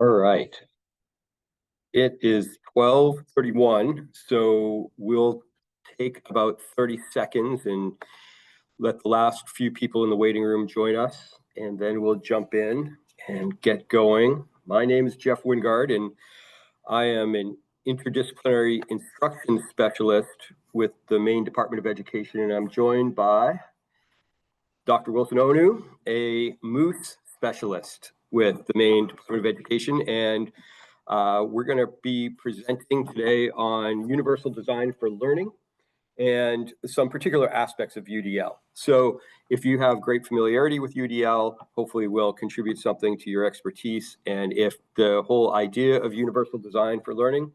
All right. It is 12:31, so we'll take about 30 seconds and let the last few people in the waiting room join us, and then we'll jump in and get going. My name is Jeff Wingard, and I am an interdisciplinary instruction specialist with the Maine Department of Education, and I'm joined by Dr. Wilson Onu, a moose specialist with the Maine Department of Education, and we're going to be presenting today on universal design for learning and some particular aspects of UDL. So if you have great familiarity with UDL, hopefully we'll contribute something to your expertise. And if the whole idea of universal design for learning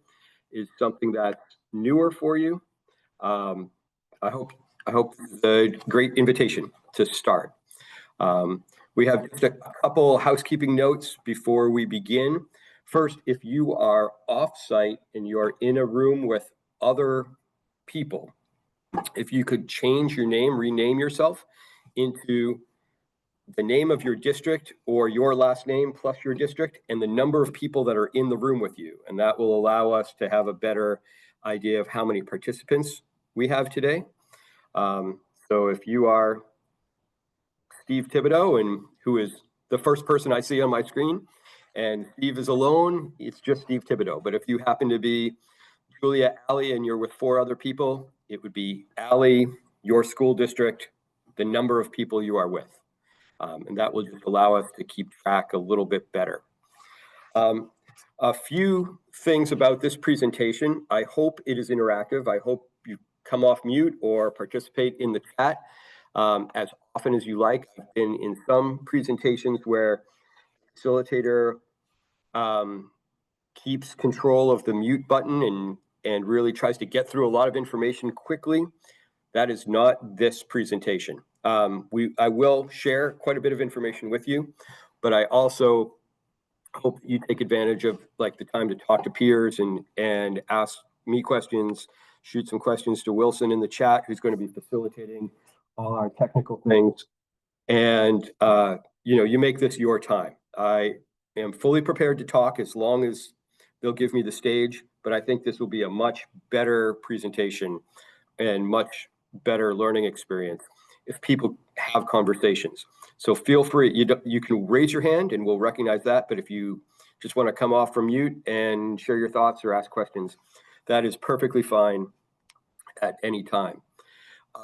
is something that's newer for you, I hope it's a great invitation to start. We have just a couple housekeeping notes before we begin. First, if you are off-site and you're in a room with other people, if you could change your name, rename yourself into the name of your district or your last name plus your district and the number of people that are in the room with you. And that will allow us to have a better idea of how many participants we have today. So if you are Steve Thibodeau, and who is the first person I see on my screen, and Steve is alone, it's just Steve Thibodeau. But if you happen to be Julia Alley and you're with 4 other people, it would be Alley, your school district, the number of people you are with. And that will just allow us to keep track a little bit better. A few things about this presentation. I hope it is interactive. I hope you come off mute or participate in the chat as often as you like. I've been in some presentations where facilitator keeps control of the mute button and really tries to get through a lot of information quickly. That is not this presentation. I will share quite a bit of information with you, but I also hope you take advantage of like the time to talk to peers and ask me questions, shoot some questions to Wilson in the chat, who's going to be facilitating all our technical things. And, you make this your time. I am fully prepared to talk as long as they'll give me the stage, but I think this will be a much better presentation and much better learning experience if people have conversations. So feel free, you can raise your hand and we'll recognize that, but if you just want to come off from mute and share your thoughts or ask questions, that is perfectly fine at any time.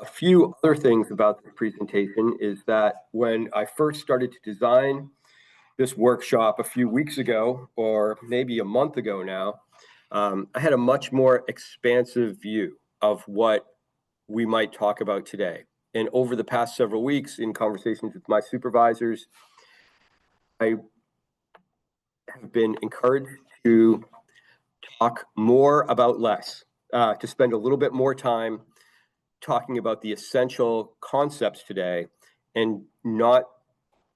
A few other things about the presentation is that when I first started to design this workshop a few weeks ago, or maybe a month ago now, I had a much more expansive view of what we might talk about today. And over the past several weeks in conversations with my supervisors, I have been encouraged to talk more about less, to spend a little bit more time talking about the essential concepts today and not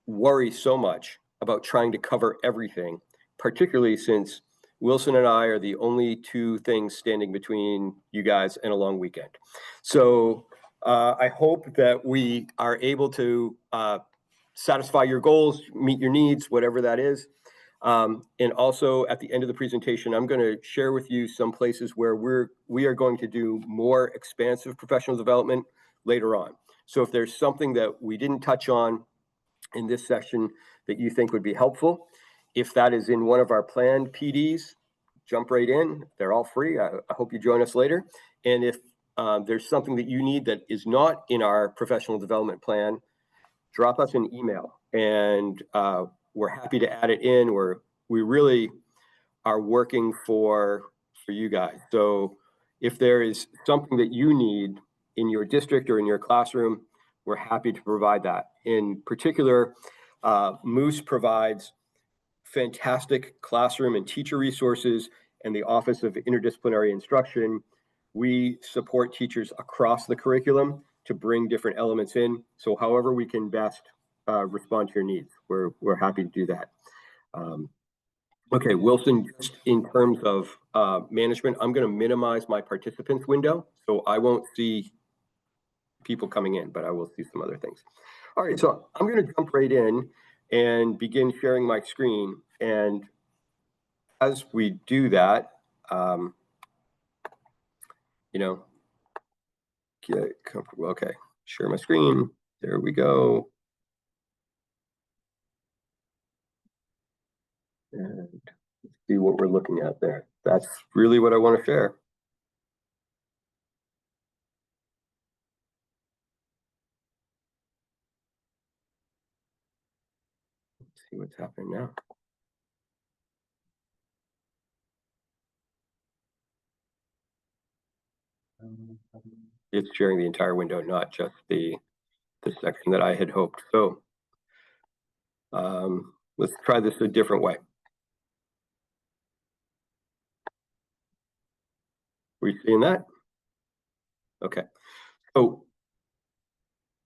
worry so much about trying to cover everything, particularly since Wilson and I are the only 2 things standing between you guys and a long weekend. So I hope that we are able to satisfy your goals, meet your needs, whatever that is. And also at the end of the presentation, I'm going to share with you some places where we are going to do more expansive professional development later on. So if there's something that we didn't touch on in this session that you think would be helpful, if that is in one of our planned PDs, jump right in. They're all free. I hope you join us later. And if there's something that you need that is not in our professional development plan, drop us an email and we're happy to add it in. We really are working for you guys. So if there is something that you need in your district or in your classroom, we're happy to provide that. In particular, Moose provides fantastic classroom and teacher resources, and the Office of Interdisciplinary Instruction, we support teachers across the curriculum to bring different elements in. So however we can best respond to your needs, we're happy to do that. Okay, Wilson, just in terms of management, I'm going to minimize my participants window, so I won't see people coming in, but I will see some other things. All right, so I'm going to jump right in and begin sharing my screen. And as we do that, you know, get comfortable. Okay, share my screen. There we go. And see what we're looking at there. That's really what I want to share. Let's see what's happening now. It's sharing the entire window, not just the section that I had hoped. So let's try this a different way. Were you seeing that? Okay. So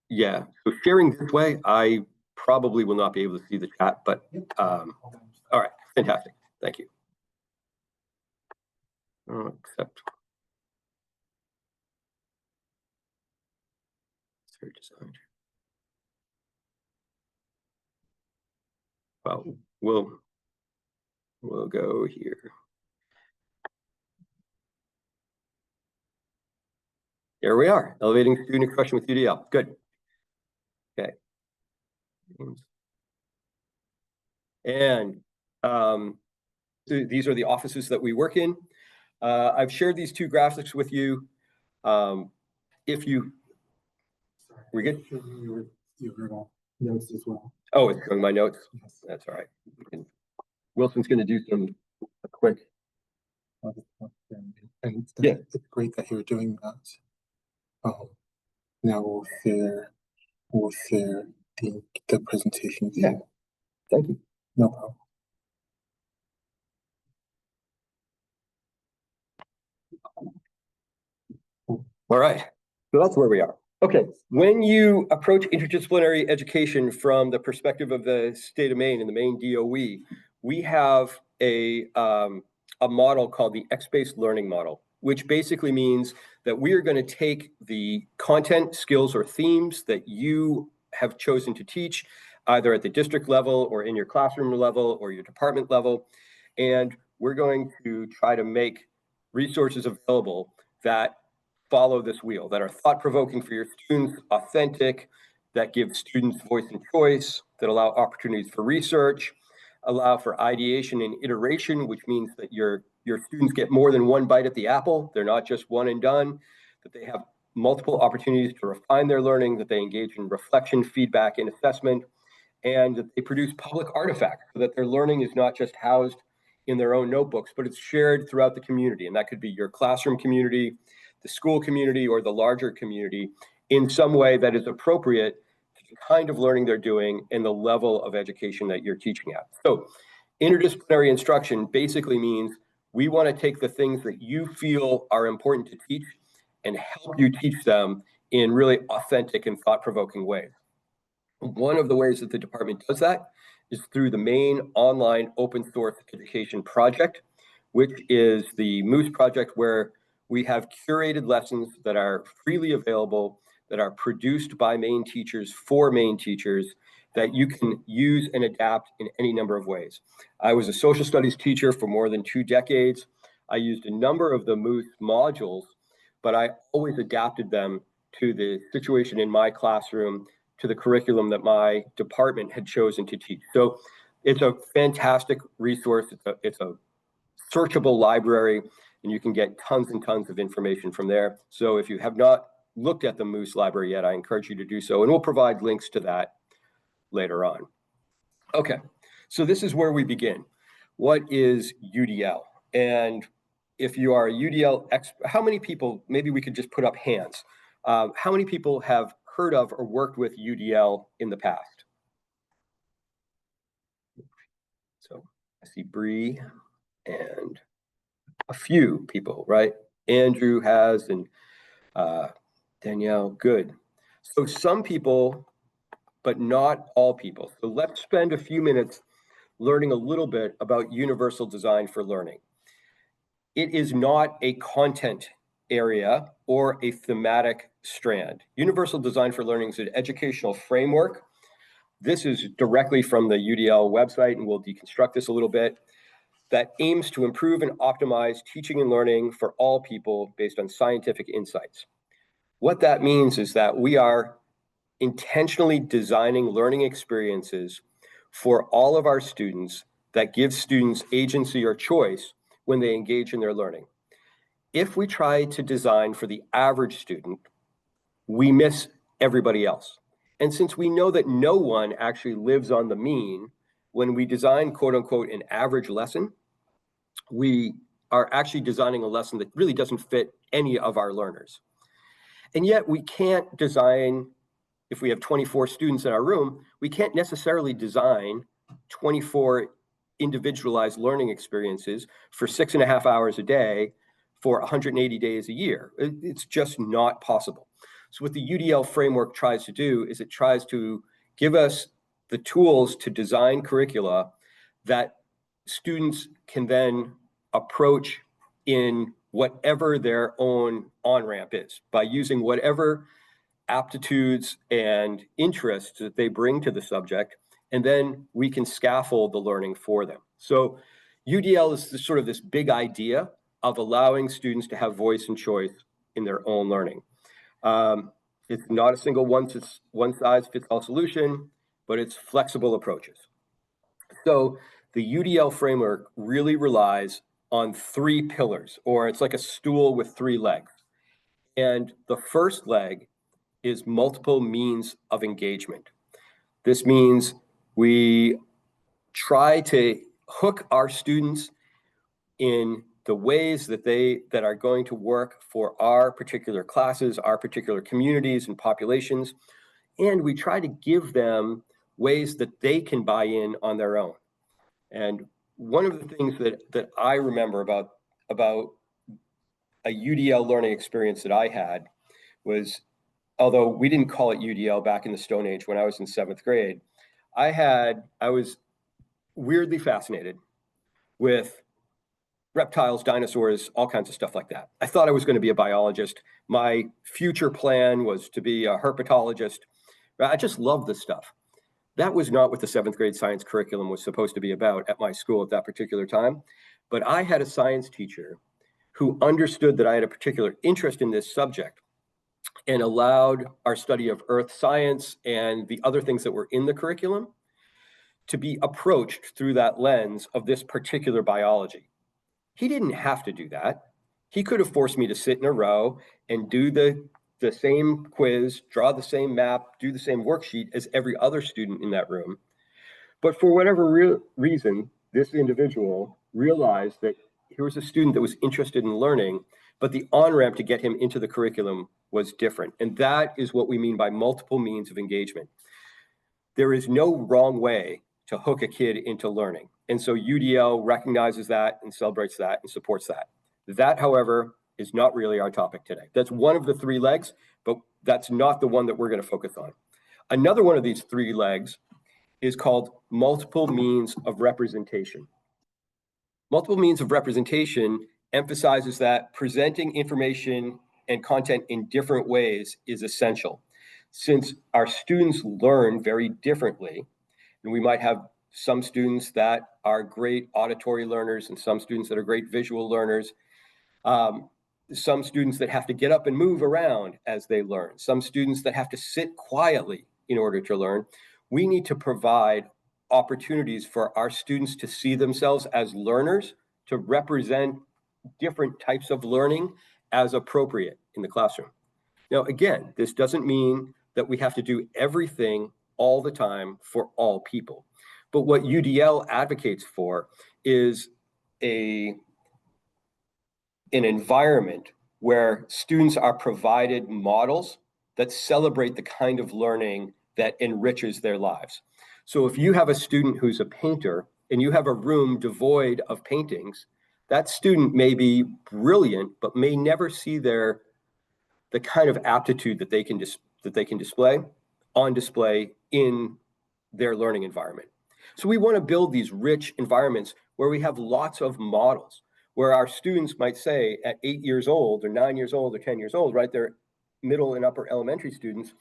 yeah, so sharing this way, I probably will not be able to see the chat, but all right, fantastic. Thank you. Accept. Search design. Well, we'll go here. There we are, elevating student expression with UDL. Good. Okay. And these are the offices that we work in. I've shared these two graphics with you. If you, we good? Your notes as well. Oh, it's showing my notes. Yes. That's all right. Wilson's going to do some quick. And yeah, it's great that you're doing that. Now we'll share the presentation. Yeah. Thank you. No problem. All right, so that's where we are. Okay, when you approach interdisciplinary education from the perspective of the state of Maine and the Maine DOE, we have a model called the X-based learning model, which basically means that we are going to take the content, skills, or themes that you have chosen to teach, either at the district level or in your classroom level or your department level, and we're going to try to make resources available that follow this wheel, that are thought-provoking for your students, authentic, that give students voice and choice, that allow opportunities for research, allow for ideation and iteration, which means that your students get more than one bite at the apple. They're not just one and done, that they have multiple opportunities to refine their learning, that they engage in reflection, feedback, and assessment, and that they produce public artifacts so that their learning is not just housed in their own notebooks, but it's shared throughout the community. And that could be your classroom community, the school community, or the larger community in some way that is appropriate to the kind of learning they're doing and the level of education that you're teaching at. So interdisciplinary instruction basically means we want to take the things that you feel are important to teach and help you teach them in really authentic and thought-provoking ways. One of the ways that the department does that is through the Maine Online Open Source Education Project, which is the Moose project, where we have curated lessons that are freely available, that are produced by Maine teachers for Maine teachers, that you can use and adapt in any number of ways. I was a social studies teacher for more than 2 decades. I used a number of the Moose modules, but I always adapted them to the situation in my classroom, to the curriculum that my department had chosen to teach. So it's a fantastic resource. It's a searchable library, and you can get tons and tons of information from there. So if you have not looked at the Moose library yet, I encourage you to do so, and we'll provide links to that later on. Okay, so this is where we begin. What is UDL? And if you are a UDL expert, how many people, maybe we could just put up hands. How many people have heard of or worked with UDL in the past? So I see Bree and a few people, right? Andrew has, and Danielle, good. So some people, but not all people. So let's spend a few minutes learning a little bit about universal design for learning. It is not a content area or a thematic strand. Universal design for learning is an educational framework. This is directly from the UDL website, and we'll deconstruct this a little bit. that aims to improve and optimize teaching and learning for all people based on scientific insights. What that means is that we are intentionally designing learning experiences for all of our students that give students agency or choice when they engage in their learning. If we try to design for the average student, we miss everybody else. And since we know that no one actually lives on the mean, when we design, quote unquote, an average lesson, we are actually designing a lesson that really doesn't fit any of our learners. And yet we can't design, if we have 24 students in our room, we can't necessarily design 24 individualized learning experiences for 6.5 hours a day for 180 days a year. It's just not possible. So what the UDL framework tries to do is it tries to give us the tools to design curricula that students can then approach in whatever their own on-ramp is, by using whatever aptitudes and interests that they bring to the subject, and then we can scaffold the learning for them. So UDL is sort of this big idea of allowing students to have voice and choice in their own learning. It's not a single one-size-fits-all solution, but it's flexible approaches. So the UDL framework really relies on 3 pillars, or it's like a stool with 3 legs. And the first leg is multiple means of engagement. This means we try to hook our students in the ways that are going to work for our particular classes, our particular communities and populations, and we try to give them ways that they can buy in on their own. And one of the things that I remember about a UDL learning experience that I had was, although we didn't call it UDL back in the Stone Age when I was in 7th grade, I was weirdly fascinated with reptiles, dinosaurs, all kinds of stuff like that. I thought I was going to be a biologist. My future plan was to be a herpetologist. I just loved this stuff. That was not what the 7th grade science curriculum was supposed to be about at my school at that particular time. But I had a science teacher who understood that I had a particular interest in this subject and allowed our study of earth science and the other things that were in the curriculum to be approached through that lens of this particular biology. He didn't have to do that. He could have forced me to sit in a row and do the same quiz, draw the same map, do the same worksheet as every other student in that room. But for whatever reason, this individual realized that here was a student that was interested in learning, but the on-ramp to get him into the curriculum was different. And that is what we mean by multiple means of engagement. There is no wrong way to hook a kid into learning. And so UDL recognizes that and celebrates that and supports that. That, however, is not really our topic today. That's one of the 3 legs, but that's not the one that we're going to focus on. Another one of these 3 legs is called multiple means of representation. Multiple means of representation emphasizes that presenting information and content in different ways is essential. Since our students learn very differently, and we might have some students that are great auditory learners and some students that are great visual learners, some students that have to get up and move around as they learn, some students that have to sit quietly in order to learn. We need to provide opportunities for our students to see themselves as learners, to represent different types of learning as appropriate in the classroom. Now, again, this doesn't mean that we have to do everything all the time for all people. But what UDL advocates for is an environment where students are provided models that celebrate the kind of learning that enriches their lives. So if you have a student who's a painter and you have a room devoid of paintings, that student may be brilliant, but may never see the kind of aptitude that they can display on display in their learning environment. So we want to build these rich environments where we have lots of models, where our students might say at 8 years old or 9 years old or 10 years old, right? They're middle and upper elementary students.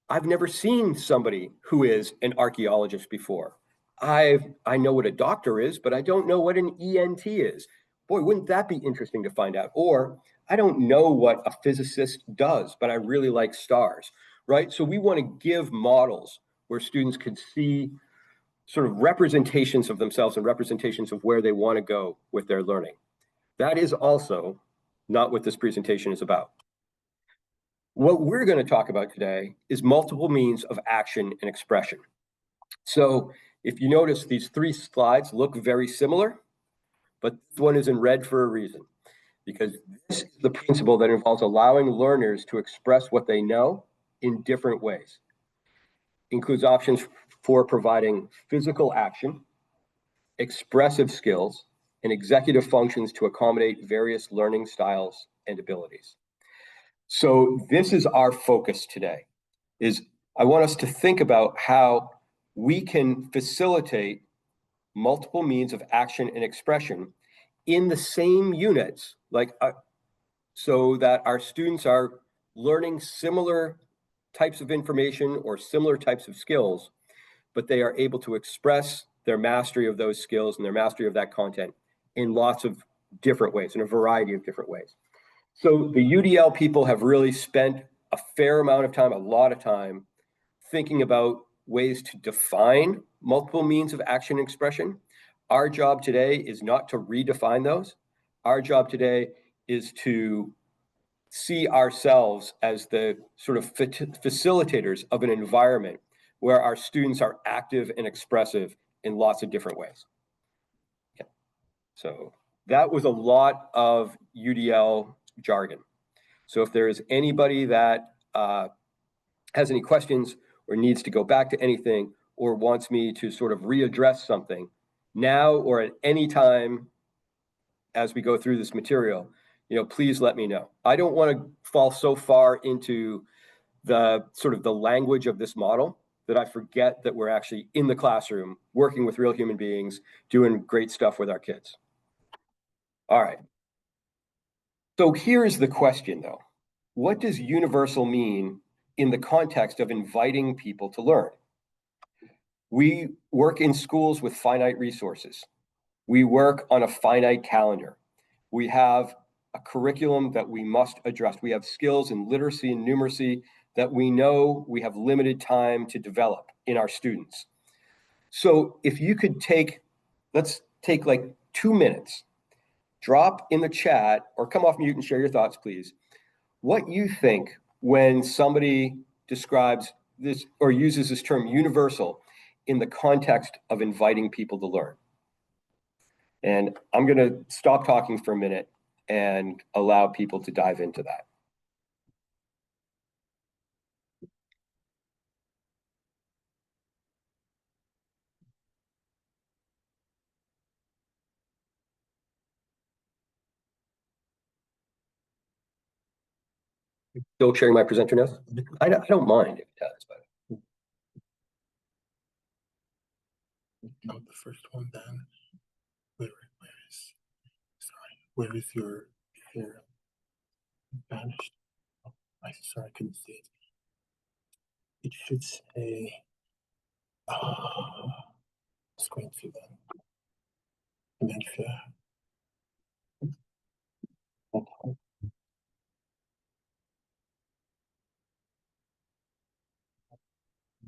I've never seen somebody who is an archaeologist before. I know what a doctor is, but I don't know what an ENT is. Boy, wouldn't that be interesting to find out? Or I don't know what a physicist does, but I really like stars, right? So we want to give models where students can see sort of representations of themselves and representations of where they want to go with their learning. That is also not what this presentation is about. What we're going to talk about today is multiple means of action and expression. So if you notice, these three slides look very similar, but this one is in red for a reason, because this is the principle that involves allowing learners to express what they know in different ways. Includes options for providing physical action, expressive skills, and executive functions to accommodate various learning styles and abilities. So this is our focus today, is I want us to think about how we can facilitate multiple means of action and expression in the same units, like so that our students are learning similar types of information or similar types of skills, but they are able to express their mastery of those skills and their mastery of that content in lots of different ways, in a variety of different ways. So the UDL people have really spent a fair amount of time, a lot of time, thinking about ways to define multiple means of action and expression. Our job today is not to redefine those. Our job today is to see ourselves as the sort of facilitators of an environment where our students are active and expressive in lots of different ways. Okay. So that was a lot of UDL jargon. So if there is anybody that has any questions or needs to go back to anything or wants me to sort of readdress something now or at any time as we go through this material, please let me know. I don't want to fall so far into the sort of the language of this model that I forget that we're actually in the classroom working with real human beings, doing great stuff with our kids. All right. So here's the question though. What does universal mean in the context of inviting people to learn? We work in schools with finite resources. We work on a finite calendar. We have a curriculum that we must address. We have skills in literacy and numeracy that we know we have limited time to develop in our students. So if you could let's take like 2 minutes, drop in the chat or come off mute and share your thoughts, please. What you think when somebody describes this or uses this term universal in the context of inviting people to learn. And I'm going to stop talking for a minute and allow people to dive into that. Still sharing my presenter notes? I don't mind if it does, but. Not the first one then. Where is your hair vanished? Oh, I'm sorry, I couldn't see it. It should say screen to then. And then share. Okay.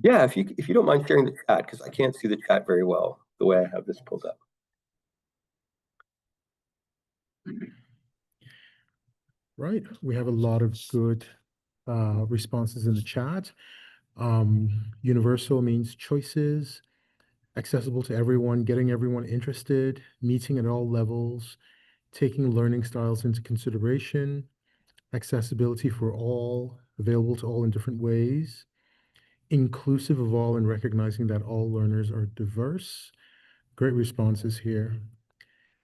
Yeah, if you don't mind sharing the chat, because I can't see the chat very well the way I have this pulled up. Right, we have a lot of good responses in the chat. Universal means choices, accessible to everyone, getting everyone interested, meeting at all levels, taking learning styles into consideration, accessibility for all, available to all in different ways, inclusive of all and recognizing that all learners are diverse. Great responses here.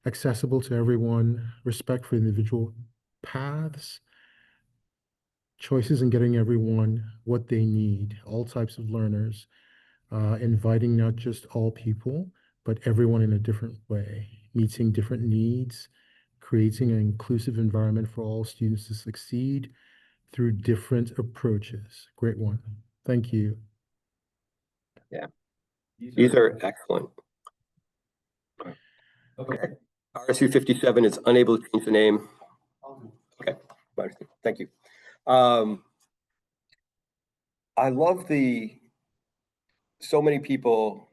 Accessible to everyone, respect for individual paths, choices in getting everyone what they need, all types of learners, inviting not just all people, but everyone in a different way, meeting different needs, creating an inclusive environment for all students to succeed through different approaches. Great one. Thank you. Yeah. These are excellent. Okay. RSU 57 is unable to change the name. Okay, thank you. I love so many people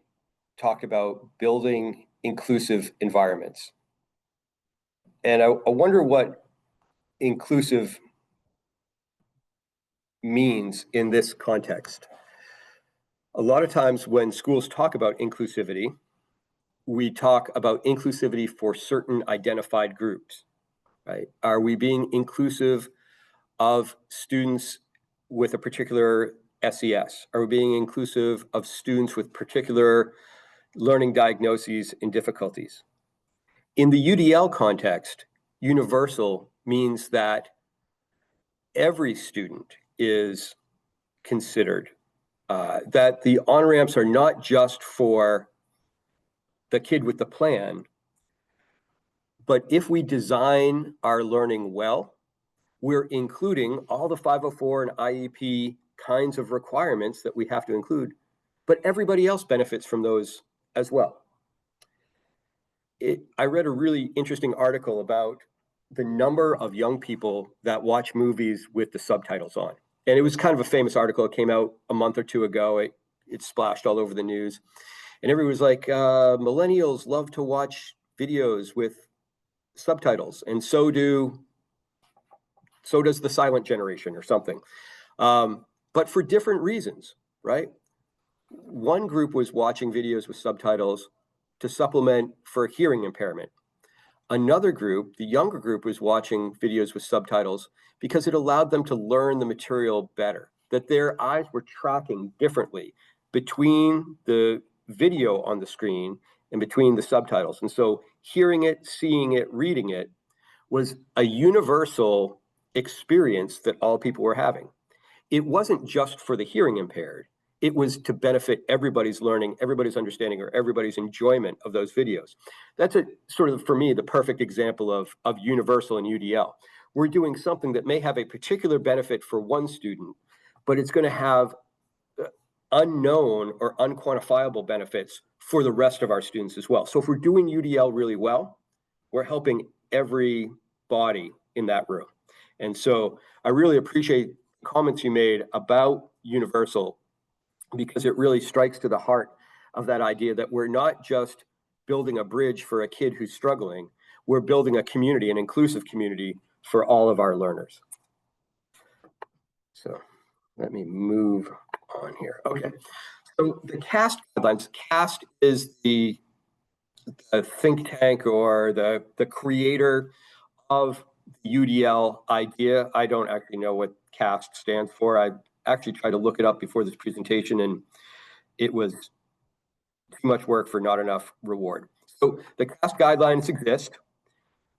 talk about building inclusive environments. And I wonder what inclusive means in this context. A lot of times when schools talk about inclusivity, we talk about inclusivity for certain identified groups, right? Are we being inclusive of students with a particular SES? Are we being inclusive of students with particular learning diagnoses and difficulties? In the UDL context, universal means that every student is considered, that the on-ramps are not just for the kid with the plan, but if we design our learning well, we're including all the 504 and IEP kinds of requirements that we have to include, but everybody else benefits from those as well. I read a really interesting article about the number of young people that watch movies with the subtitles on. And it was kind of a famous article. It came out a month or two ago. It splashed all over the news. And everyone was like, millennials love to watch videos with subtitles, and so does the silent generation or something. But for different reasons, right? One group was watching videos with subtitles to supplement for hearing impairment. Another group, the younger group, was watching videos with subtitles because it allowed them to learn the material better, that their eyes were tracking differently between the video on the screen and between the subtitles. And so hearing it, seeing it, reading it was a universal experience that all people were having. It wasn't just for the hearing impaired. It was to benefit everybody's learning, everybody's understanding, or everybody's enjoyment of those videos. That's a sort of, for me, the perfect example of universal and UDL. We're doing something that may have a particular benefit for one student, but it's going to have unknown or unquantifiable benefits for the rest of our students as well. So if we're doing UDL really well, we're helping everybody in that room. And so I really appreciate comments you made about universal, because it really strikes to the heart of that idea that we're not just building a bridge for a kid who's struggling, we're building a community, an inclusive community for all of our learners. So let me move on here. Okay, so the CAST guidelines. CAST is the think tank or the creator of the UDL idea. I don't actually know what CAST stands for. I actually tried to look it up before this presentation, and it was too much work for not enough reward. So the CAST guidelines exist.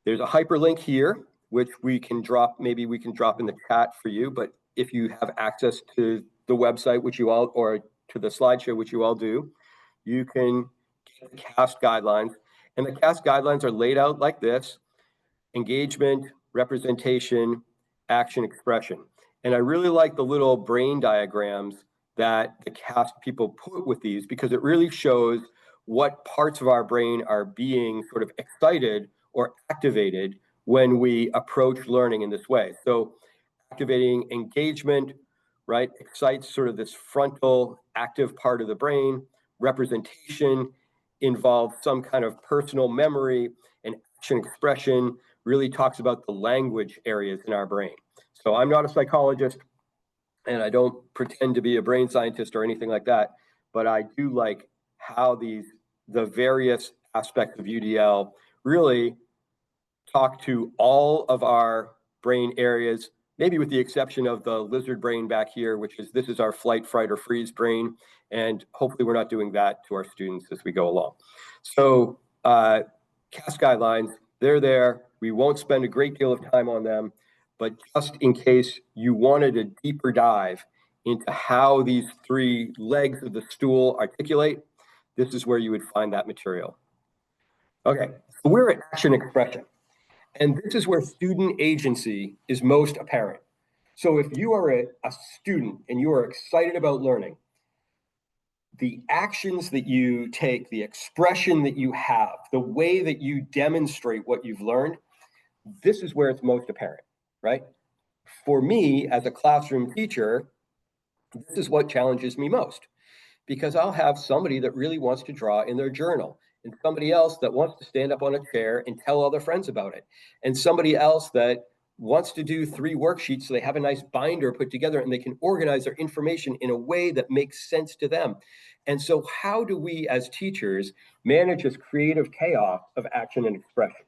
There's a hyperlink here, which we can drop, maybe we can drop in the chat for you, but if you have access to the website, which you all, or to the slideshow, which you all do, you can get the CAST guidelines. And the CAST guidelines are laid out like this: engagement, representation, action, expression. And I really like the little brain diagrams that the CAST people put with these, because it really shows what parts of our brain are being sort of excited or activated when we approach learning in this way. So activating engagement, right, excites sort of this frontal active part of the brain. Representation involves some kind of personal memory, and action expression really talks about the language areas in our brain. So I'm not a psychologist, and I don't pretend to be a brain scientist or anything like that, but I do like how the various aspects of UDL really talk to all of our brain areas, maybe with the exception of the lizard brain back here, this is our flight, fright, or freeze brain. And hopefully we're not doing that to our students as we go along. So CAST guidelines, they're there. We won't spend a great deal of time on them, but just in case you wanted a deeper dive into how these three legs of the stool articulate, this is where you would find that material. Okay, so we're at action expression. And this is where student agency is most apparent. So if you are a student and you are excited about learning, the actions that you take, the expression that you have, the way that you demonstrate what you've learned, this is where it's most apparent, right? For me, as a classroom teacher, this is what challenges me most, because I'll have somebody that really wants to draw in their journal, and somebody else that wants to stand up on a chair and tell all their friends about it, and somebody else that wants to do 3 worksheets so they have a nice binder put together and they can organize their information in a way that makes sense to them. And so how do we as teachers manage this creative chaos of action and expression?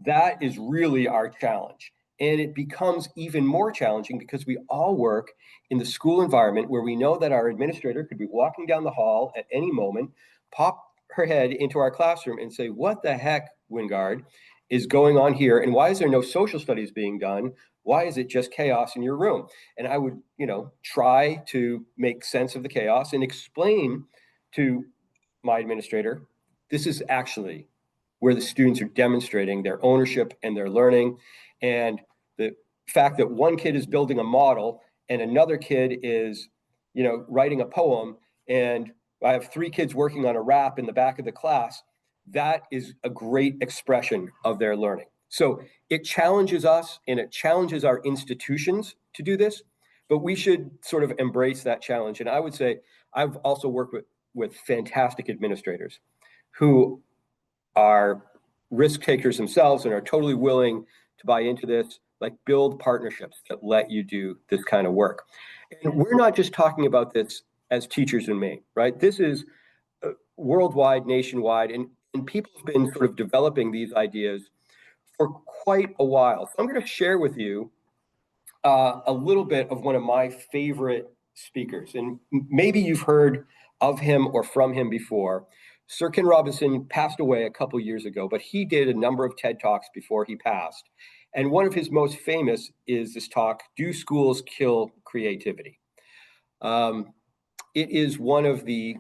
That is really our challenge. And it becomes even more challenging because we all work in the school environment where we know that our administrator could be walking down the hall at any moment, pop her head into our classroom and say, "What the heck, Wingard, is going on here? And why is there no social studies being done? Why is it just chaos in your room?" And I would, try to make sense of the chaos and explain to my administrator, this is actually where the students are demonstrating their ownership and their learning. And the fact that one kid is building a model and another kid is, writing a poem, and I have 3 kids working on a rap in the back of the class, that is a great expression of their learning. So it challenges us and it challenges our institutions to do this, but we should sort of embrace that challenge. And I would say I've also worked with fantastic administrators who are risk takers themselves and are totally willing to buy into this, like build partnerships that let you do this kind of work. And we're not just talking about this as teachers in Maine, right? This is worldwide, nationwide, and people have been sort of developing these ideas for quite a while. So I'm going to share with you a little bit of one of my favorite speakers, and maybe you've heard of him or from him before. Sir Ken Robinson passed away a couple years ago, but he did a number of TED Talks before he passed. And one of his most famous is this talk, "Do Schools Kill Creativity?" It is one of the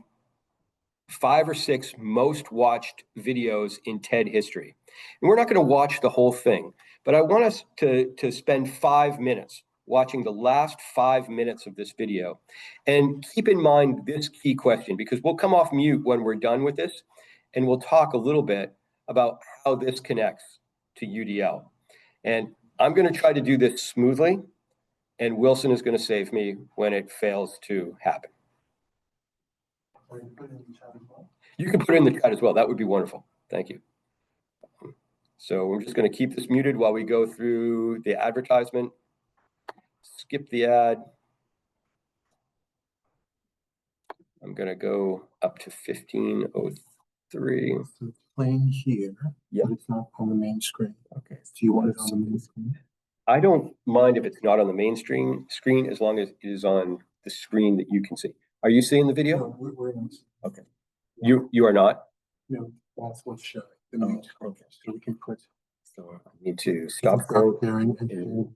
5 or 6 most watched videos in TED history. And we're not going to watch the whole thing, but I want us to spend 5 minutes watching the last 5 minutes of this video. And keep in mind this key question, because we'll come off mute when we're done with this, and we'll talk a little bit about how this connects to UDL. And I'm going to try to do this smoothly, and Wilson is going to save me when it fails to happen. You can put it in the chat as well. That would be wonderful. Thank you. So we're just going to keep this muted while we go through the advertisement. Skip the ad. I'm going to go up to 1503. So it's playing here, Yep. but it's not on the main screen. Okay. Do you want it on the main screen? I don't mind if it's not on the main screen as long as it is on the screen that you can see. Are you seeing the video? No, we're on. Okay. You are not? No, that's what's showing. The main screen. Okay. So we can put. So I need to You stop can sharing. and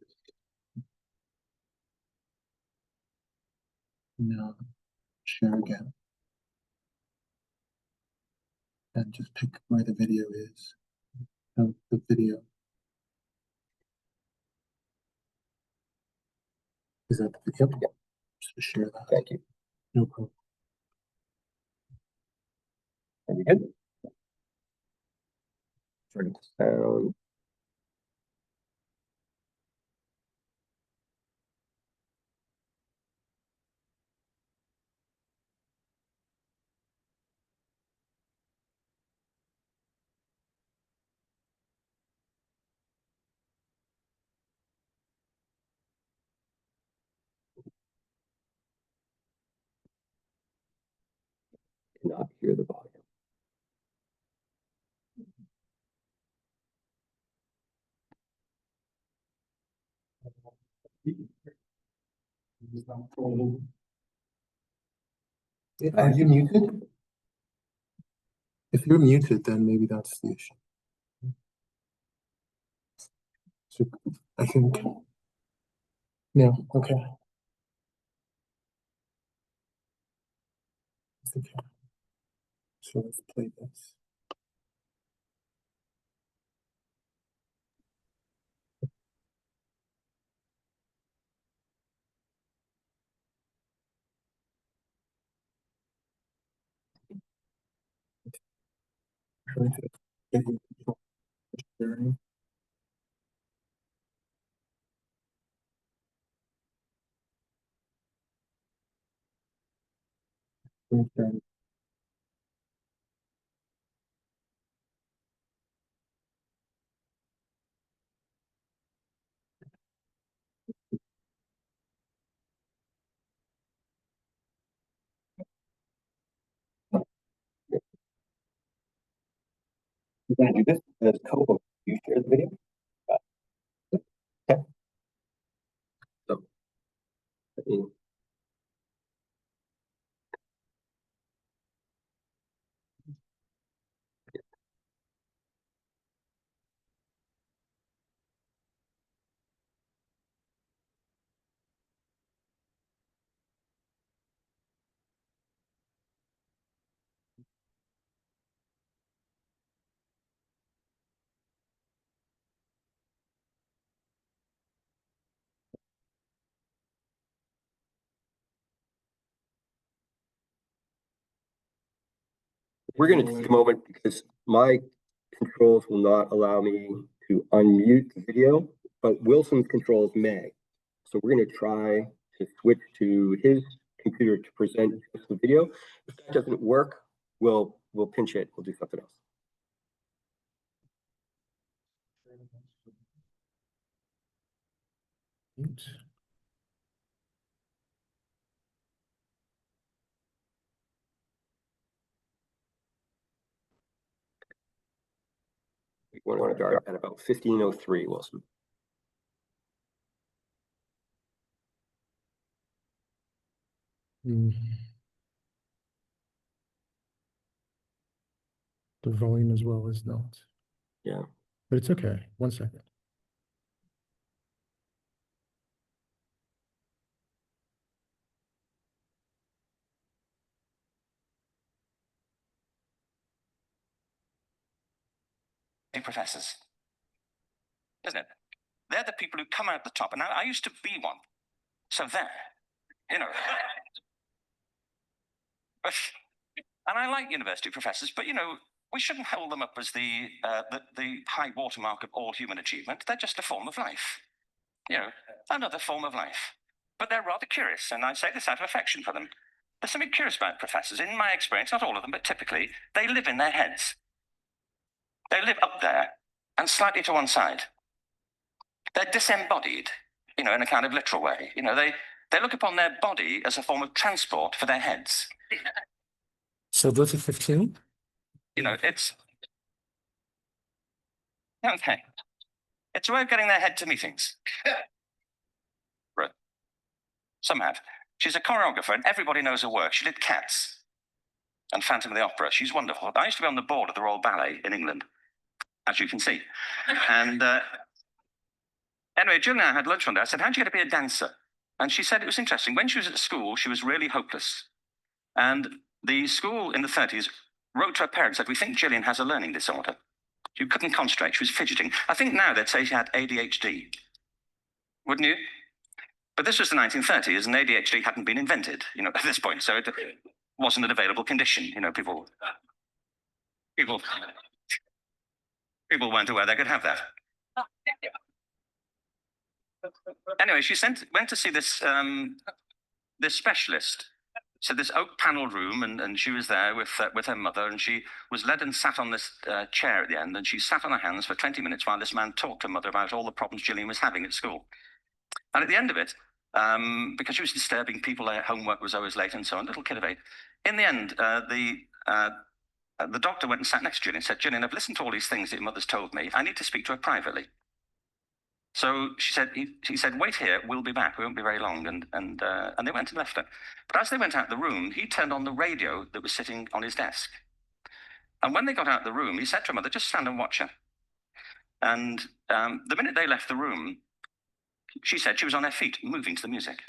no, share again. And just pick where the video is. The video. Is that the video? Yep. Just to share that. Thank you. No problem. Are you good? Turn the sound. Cannot hear the volume. Are you muted? If you're muted, then maybe that's the issue. So I think. No, okay. Okay. So let's play this. Turn to table control sharing. Okay. You can do this. There's a couple of you share the video. Okay. So, let me- We're going to take a moment because my controls will not allow me to unmute the video, but Wilson's controls may. So we're going to try to switch to his computer to present just the video. If that doesn't work, we'll pinch it. We'll do something else. Oops. We want to start at about 15:03, Wilson. Mm. The volume as well is not. Yeah. But it's okay. 1 second. Professors, isn't it? They're the people who come out the top, and I used to be one. So there, you know. And I like university professors, but you know, we shouldn't hold them up as the high watermark of all human achievement. They're just a form of life, you know, another form of life. But they're rather curious, and I say this out of affection for them. There's something curious about professors. In my experience, not all of them, but typically, they live in their heads. They live up there and slightly to one side. They're disembodied, you know, in a kind of literal way. You know, they look upon their body as a form of transport for their heads. So those are 15? You know, it's okay. It's a way of getting their head to meetings. Right. Some have. She's a choreographer, and everybody knows her work. She did Cats and Phantom of the Opera. She's wonderful. I used to be on the board of the Royal Ballet in England, as you can see. And anyway, Jill and I had lunch one day. I said, how'd you get to be a dancer? And she said it was interesting. When she was at school, she was really hopeless. And the school in the 30s wrote to her parents that we think Gillian has a learning disorder. She couldn't concentrate. She was fidgeting. I think now they'd say she had ADHD. Wouldn't you? But this was the 1930s, and ADHD hadn't been invented, you know, at this point. So it wasn't an available condition. You know, people weren't aware they could have that. Anyway, she went to see this this specialist. So this oak paneled room, and she was there with her mother, and she was led and sat on this chair at the end, and she sat on her hands for 20 minutes while this man talked to her mother about all the problems Gillian was having at school. And at the end of it, because she was disturbing people, their homework was always late and so on, little kid of 8. In the end, the doctor went and sat next to Gillian and said, Gillian, I've listened to all these things that your mother's told me. I need to speak to her privately. So she said, wait here, we'll be back. We won't be very long. And they went and left her. But as they went out the room, he turned on the radio that was sitting on his desk. And when they got out the room, he said to her mother, just stand and watch her. And the minute they left the room, she said she was on her feet, moving to the music.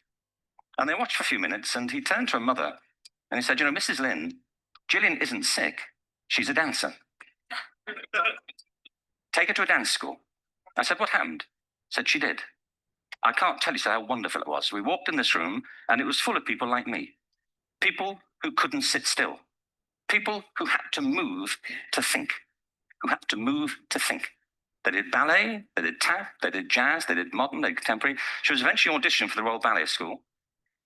And they watched for a few minutes, and he turned to her mother, and he said, you know, Mrs. Lynn, Gillian isn't sick. She's a dancer. Take her to a dance school. I said, what happened? Said she did. I can't tell you how wonderful it was. We walked in this room, and it was full of people like me. People who couldn't sit still. People who had to move to think. who had to move to think. They did ballet, they did tap, they did jazz, they did modern, they did contemporary. She was eventually auditioned for the Royal Ballet School.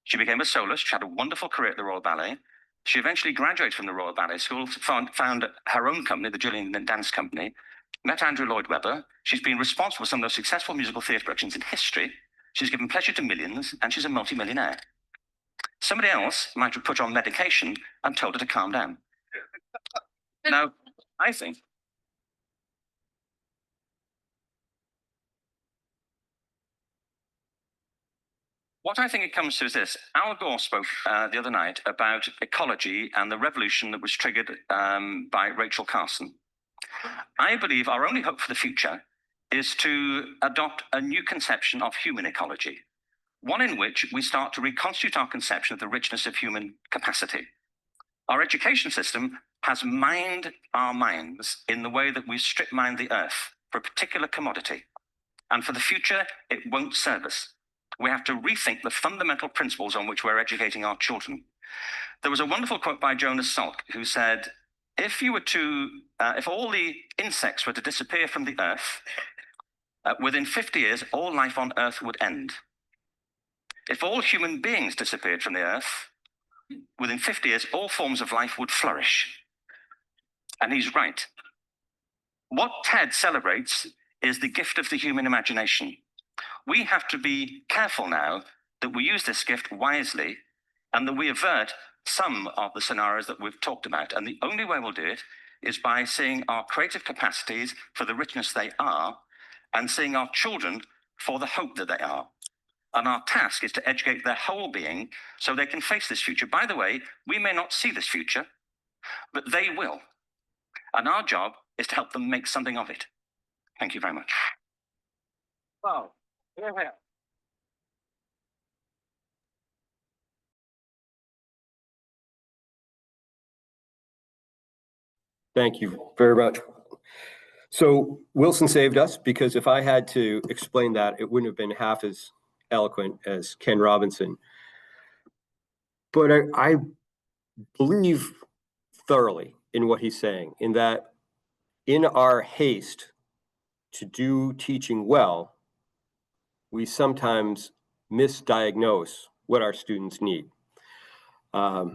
She became a soloist. She had a wonderful career at the Royal Ballet. She eventually graduated from the Royal Ballet School, found her own company, the Julian Dance Company, met Andrew Lloyd Webber. She's been responsible for some of the most successful musical theatre productions in history. She's given pleasure to millions, and she's a multi-millionaire. Somebody else might have put her on medication and told her to calm down. Now, I think what I think it comes to is this. Al Gore spoke the other night about ecology and the revolution that was triggered by Rachel Carson. I believe our only hope for the future is to adopt a new conception of human ecology, one in which we start to reconstitute our conception of the richness of human capacity. Our education system has mined our minds in the way that we strip mine the earth for a particular commodity. And for the future, it won't serve us. We have to rethink the fundamental principles on which we're educating our children. There was a wonderful quote by Jonas Salk, who said, if all the insects were to disappear from the earth, within 50 years, all life on earth would end. If all human beings disappeared from the earth, within 50 years, all forms of life would flourish. And he's right. What TED celebrates is the gift of the human imagination. We have to be careful now that we use this gift wisely and that we avert some of the scenarios that we've talked about. And the only way we'll do it is by seeing our creative capacities for the richness they are and seeing our children for the hope that they are. And our task is to educate their whole being so they can face this future. By the way, we may not see this future, but they will. And our job is to help them make something of it. Thank you very much. Wow. Yeah. Thank you very much. So Wilson saved us, because if I had to explain that, it wouldn't have been half as eloquent as Ken Robinson. But I believe thoroughly in what he's saying, in that in our haste to do teaching well, we sometimes misdiagnose what our students need. I'd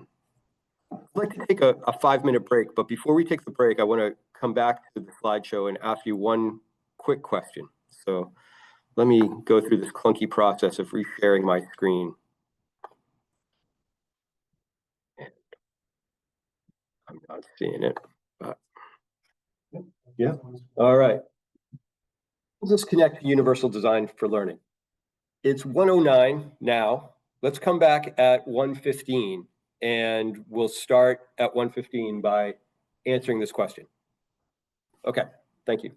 like to take a 5-minute break, but before we take the break, I want to come back to the slideshow and ask you one quick question. So let me go through this clunky process of resharing my screen. I'm not seeing it, but yeah. All right. Let's connect to universal design for learning. It's 1:09 now. Let's come back at 1:15, and we'll start at 1:15 by answering this question. Okay, thank you.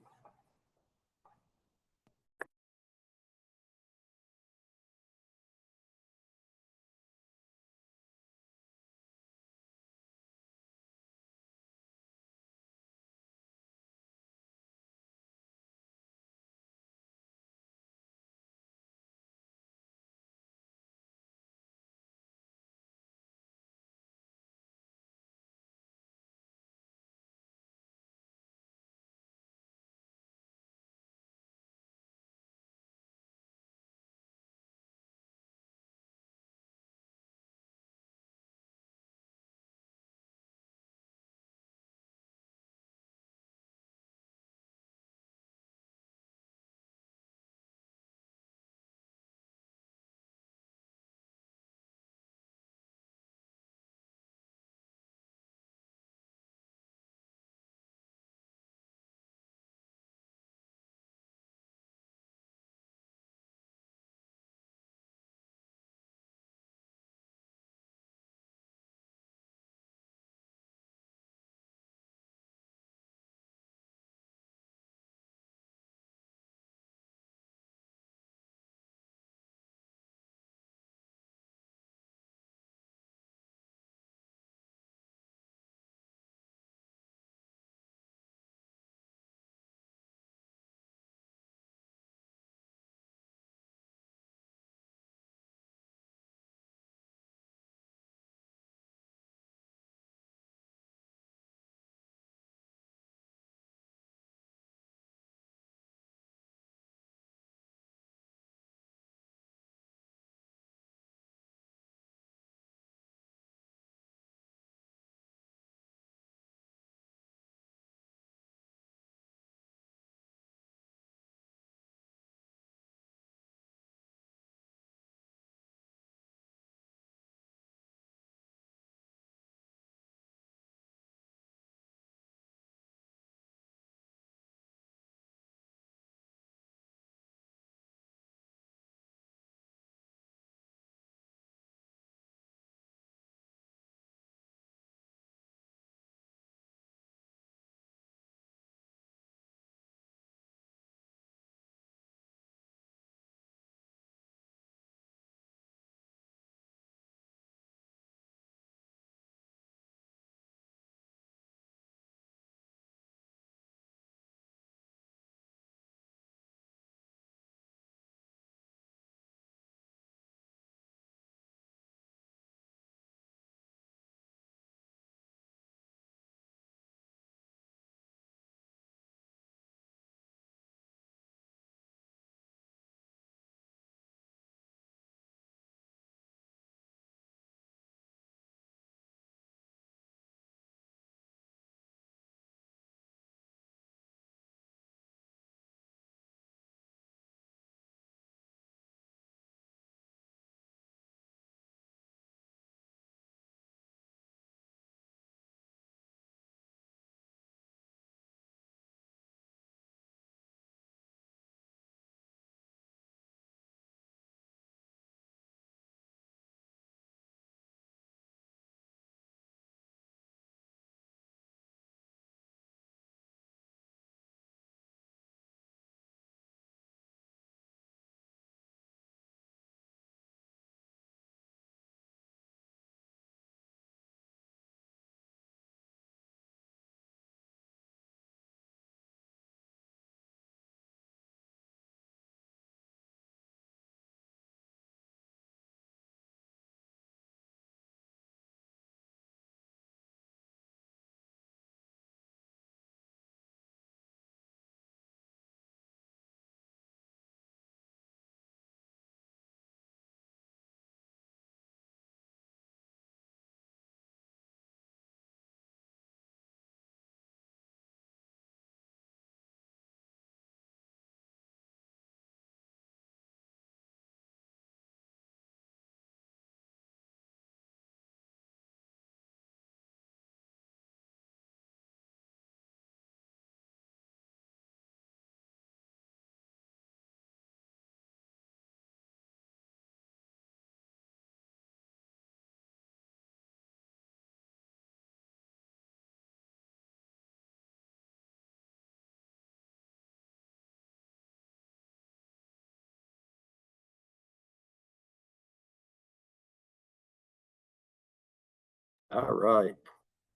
All right.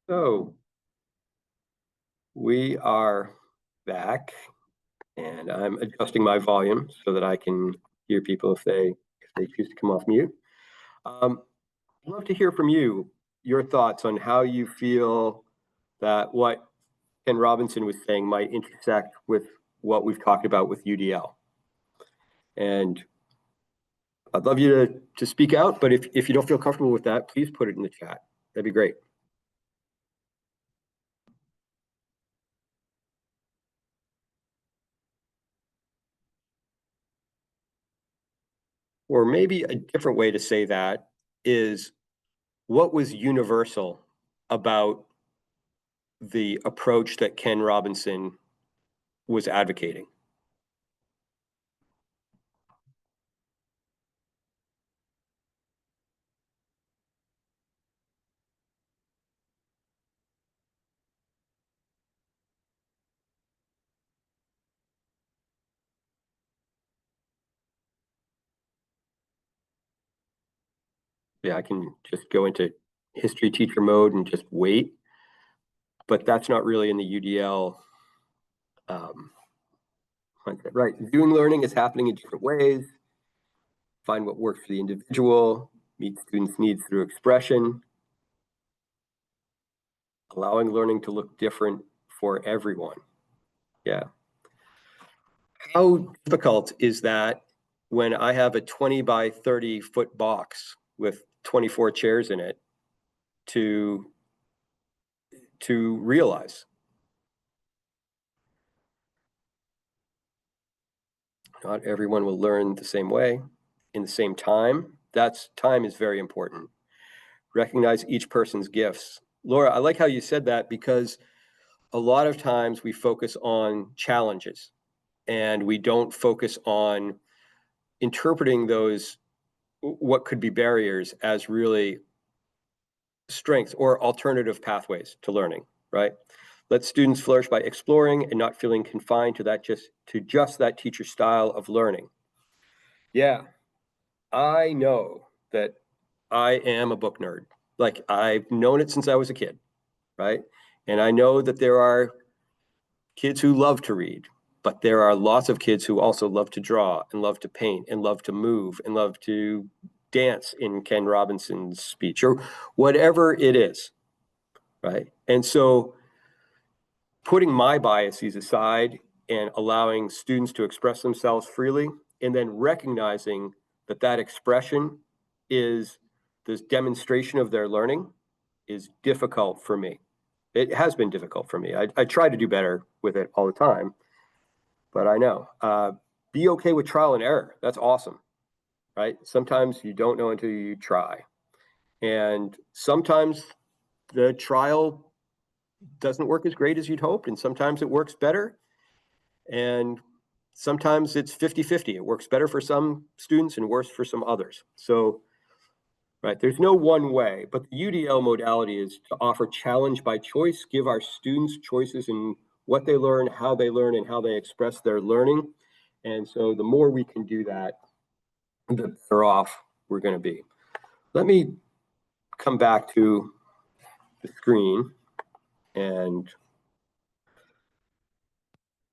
So we are back, and I'm adjusting my volume so that I can hear people if they choose to come off mute. I'd love to hear from you, your thoughts on how you feel that what Ken Robinson was saying might intersect with what we've talked about with UDL. And I'd love you to speak out, but if you don't feel comfortable with that, please put it in the chat. That'd be great. Or maybe a different way to say that is, what was universal about the approach that Ken Robinson was advocating? Yeah, I can just go into history teacher mode and just wait, but that's not really in the UDL mindset, right? Doing learning is happening in different ways. Find what works for the individual, meet students' needs through expression, allowing learning to look different for everyone. Yeah. How difficult is that when I have a 20 by 30 foot box with 24 chairs in it to realize? Not everyone will learn the same way in the same time. Time is very important. Recognize each person's gifts. Laura, I like how you said that, because a lot of times we focus on challenges and we don't focus on interpreting those, what could be barriers, as really strengths or alternative pathways to learning, right? Let students flourish by exploring and not feeling confined to just that teacher style of learning. Yeah, I know that I am a book nerd. Like, I've known it since I was a kid, right? And I know that there are kids who love to read, but there are lots of kids who also love to draw and love to paint and love to move and love to dance in Ken Robinson's speech, or whatever it is, right? And so putting my biases aside and allowing students to express themselves freely, and then recognizing that that expression is this demonstration of their learning, is difficult for me. It has been difficult for me. I try to do better with it all the time, but I know. Be okay with trial and error. That's awesome, right? Sometimes you don't know until you try. And sometimes the trial doesn't work as great as you'd hoped, and sometimes it works better. And sometimes it's 50-50. It works better for some students and worse for some others. So, right, there's no one way, but the UDL modality is to offer challenge by choice, give our students choices in what they learn, how they learn, and how they express their learning. And so the more we can do that, the better off we're going to be. Let me come back to the screen, and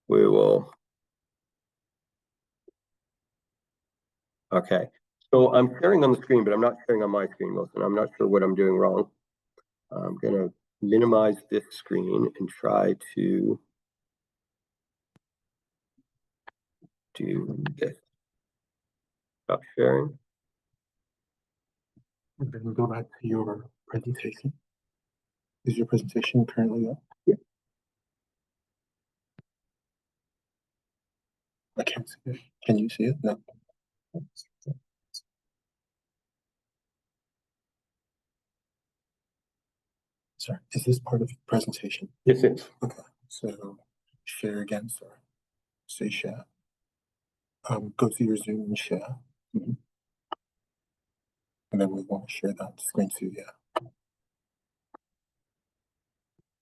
we will. Okay. So I'm sharing on the screen, but I'm not sharing on my screen, Wilson. I'm not sure what I'm doing wrong. I'm going to minimize this screen and try to do this. Stop sharing. And then go back to your presentation. Is your presentation currently up? Yeah. I can't see it. Can you see it? No. Sorry, is this part of the presentation? Yes, it's. Okay, so share again, sorry. Say share. Go to your Zoom and share. And then we want to share that screen too, yeah.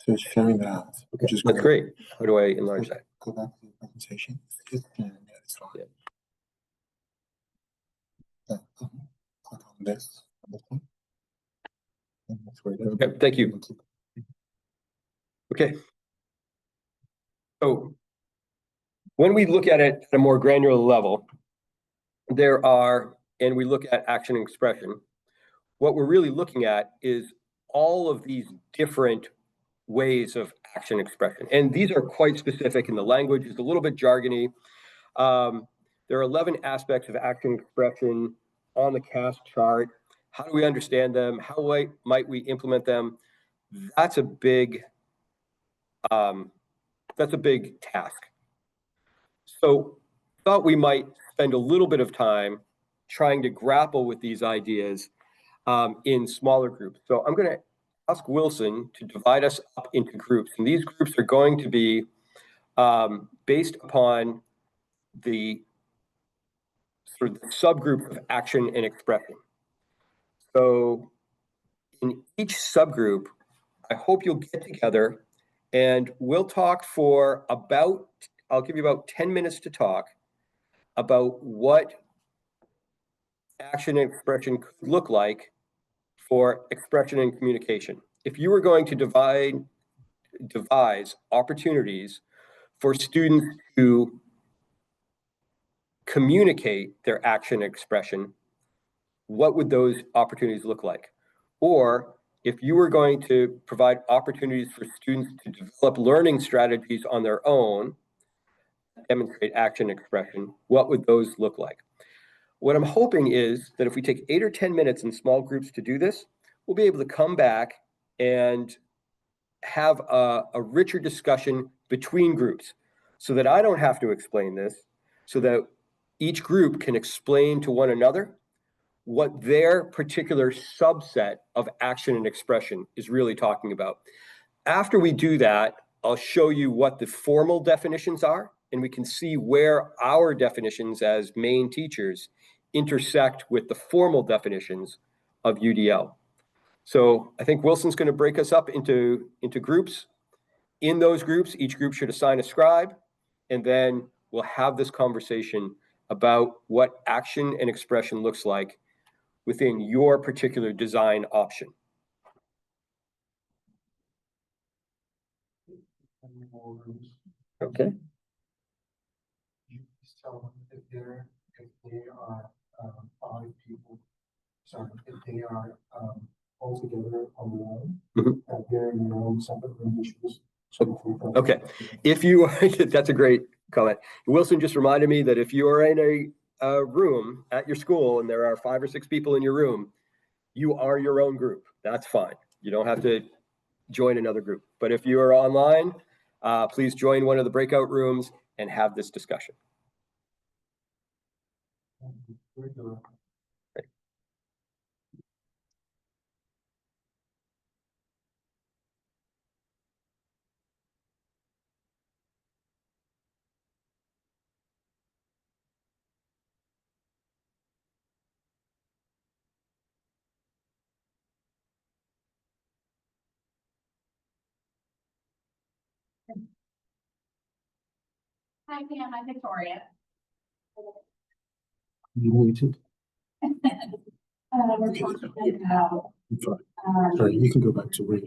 So it's sharing that. Okay, that's great. How do I enlarge that? Go back to the presentation. It's fine. Yeah. Click on this. Okay, thank you. Okay. So when we look at it at a more granular level, and we look at action and expression, what we're really looking at is all of these different ways of action expression. And these are quite specific, and the language is a little bit jargony. There are 11 aspects of action expression on the CAST chart. How do we understand them? How might we implement them? That's a big task. So thought we might spend a little bit of time trying to grapple with these ideas in smaller groups. So I'm going to ask Wilson to divide us up into groups. And these groups are going to be based upon the sort of the subgroup of action and expression. So in each subgroup, I hope you'll get together and we'll talk for I'll give you about 10 minutes to talk about what action and expression could look like for expression and communication. If you were going to devise opportunities for students to communicate their action and expression, what would those opportunities look like? Or if you were going to provide opportunities for students to develop learning strategies on their own, demonstrate action expression, what would those look like? What I'm hoping is that if we take 8 or 10 minutes in small groups to do this, we'll be able to come back and have a richer discussion between groups so that I don't have to explain this, so that each group can explain to one another what their particular subset of action and expression is really talking about. After we do that, I'll show you what the formal definitions are, and we can see where our definitions as Maine teachers intersect with the formal definitions of UDL. So I think Wilson's going to break us up into groups. In those groups, each group should assign a scribe, and then we'll have this conversation about what action and expression looks like within your particular design option. Okay. You just tell them if they are 5 people, sorry, if they are all together alone, that they're in their own separate rooms. Okay. If you are, that's a great comment. Wilson just reminded me that if you are in a room at your school and there are 5 or 6 people in your room, you are your own group. That's fine. You don't have to join another group. But if you are online, please join one of the breakout rooms and have this discussion. Hi, Pam. I'm Victoria. You want to? We're talking about Sorry, you can go back to where.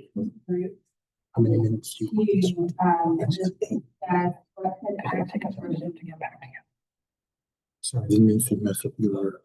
How many minutes do you? just that what could action expression to get back to you. Sorry, I didn't mean to mess up your.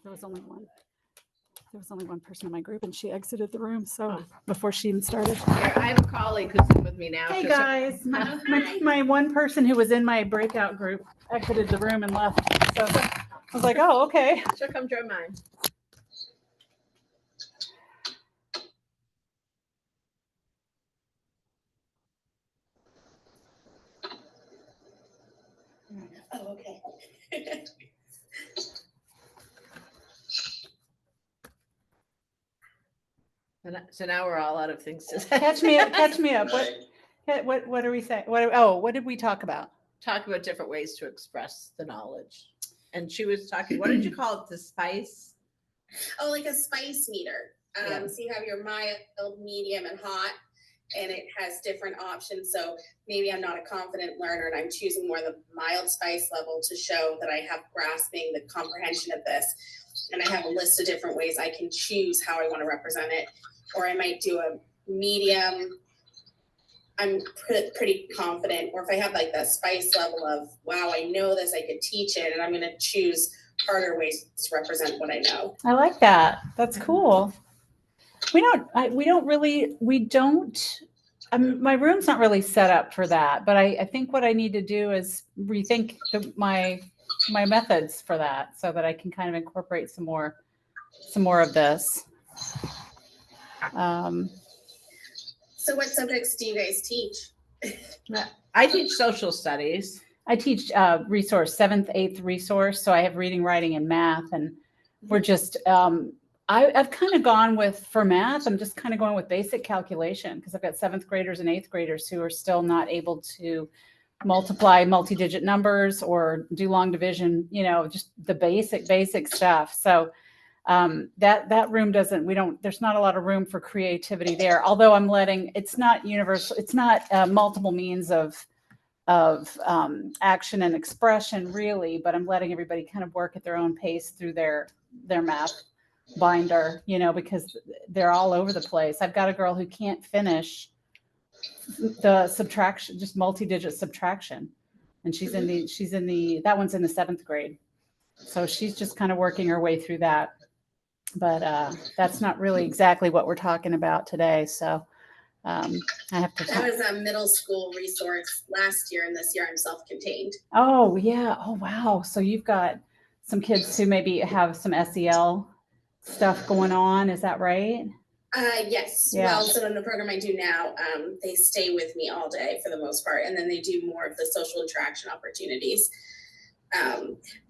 There was only one. There was only one person in my group, and she exited the room. So before she even started. Here, I have a colleague who's in with me now. Hey guys, my one person who was in my breakout group exited the room and left. So I was like, oh, okay. She'll come join mine. Oh, okay. So now we're all out of things to Catch me up. Catch me up. What are we saying? What did we talk about? Talk about different ways to express the knowledge. And she was talking, what did you call it? The spice? Oh, like a spice meter. Yeah. So you have your mild, medium, and hot, and it has different options. So maybe I'm not a confident learner and I'm choosing more the mild spice level to show that I have grasping the comprehension of this. And I have a list of different ways I can choose how I want to represent it. Or I might do a medium. I'm pretty confident. Or if I have like that spice level of, wow, I know this, I could teach it, and I'm going to choose harder ways to represent what I know. I like that. That's cool. We don't. My room's not really set up for that, but I think what I need to do is rethink my methods for that, so that I can kind of incorporate some more of this. So what subjects do you guys teach? I teach social studies. I teach resource, 7th, 8th resource. So I have reading, writing, and math. And we're just, I've kind of gone with, for math, I'm just kind of going with basic calculation, because I've got 7th graders and 8th graders who are still not able to multiply multi-digit numbers or do long division, just the basic stuff. So that room there's not a lot of room for creativity there, although it's not universal, it's not multiple means of action and expression really, but I'm letting everybody kind of work at their own pace through their math binder, because they're all over the place. I've got a girl who can't finish the subtraction, just multi-digit subtraction, and she's in that one's in the 7th grade, so she's just kind of working her way through that. But that's not really exactly what we're talking about today. So I have to. I was a middle school resource last year, and this year I'm self-contained. Oh, yeah. Oh, wow. So you've got some kids who maybe have some SEL stuff going on. Is that right? Yes. Yeah. Well, so in the program I do now, they stay with me all day for the most part, and then they do more of the social interaction opportunities.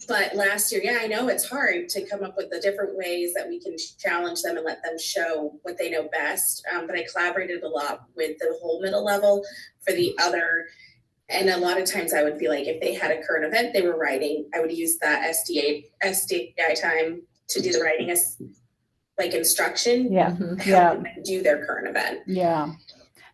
But last year, yeah, I know it's hard to come up with the different ways that we can challenge them and let them show what they know best. But I collaborated a lot with the whole middle level for the other. And a lot of times I would be like, if they had a current event they were writing, I would use that SDI time to do the writing as like instruction. Yeah. Help them do their current event. Yeah.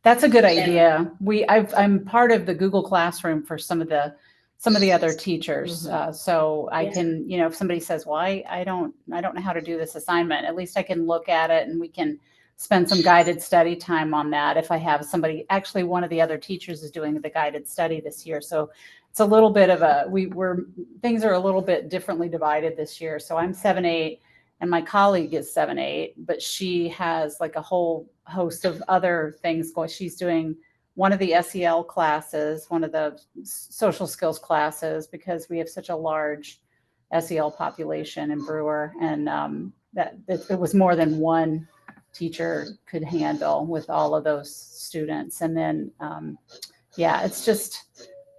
That's a good idea. I'm part of the Google Classroom for some of the other teachers. So I can, if somebody says, well, I don't know how to do this assignment, at least I can look at it and we can spend some guided study time on that. If I have somebody, actually one of the other teachers is doing the guided study this year. So it's a little bit of things are a little bit differently divided this year. So I'm 7-8 and my colleague is 7-8, but she has like a whole host of other things going. She's doing one of the SEL classes, one of the social skills classes, because we have such a large SEL population in Brewer, and that it was more than one teacher could handle with all of those students. And then, yeah, it's just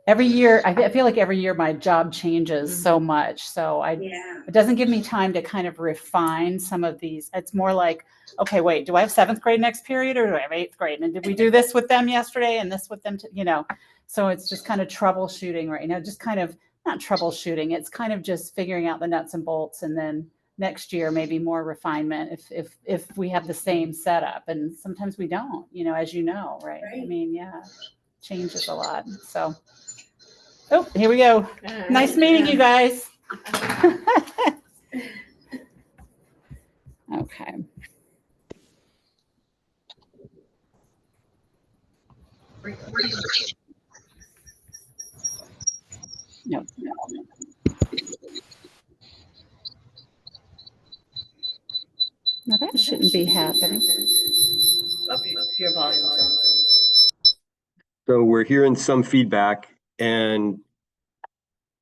every year, I feel like every year my job changes so much. So Yeah. it doesn't give me time to kind of refine some of these. It's more like, okay, wait, do I have 7th grade next period or do I have 8th grade? And did we do this with them yesterday and this with them, so it's just kind of troubleshooting right now, just kind of not troubleshooting. It's kind of just figuring out the nuts and bolts. And then next year, maybe more refinement if we have the same setup. And sometimes we don't, as you know, right? I mean, yeah, changes a lot. So, oh, here we go. Nice meeting you guys. Okay. No. Now that shouldn't be happening. Your volume's on. So we're hearing some feedback, and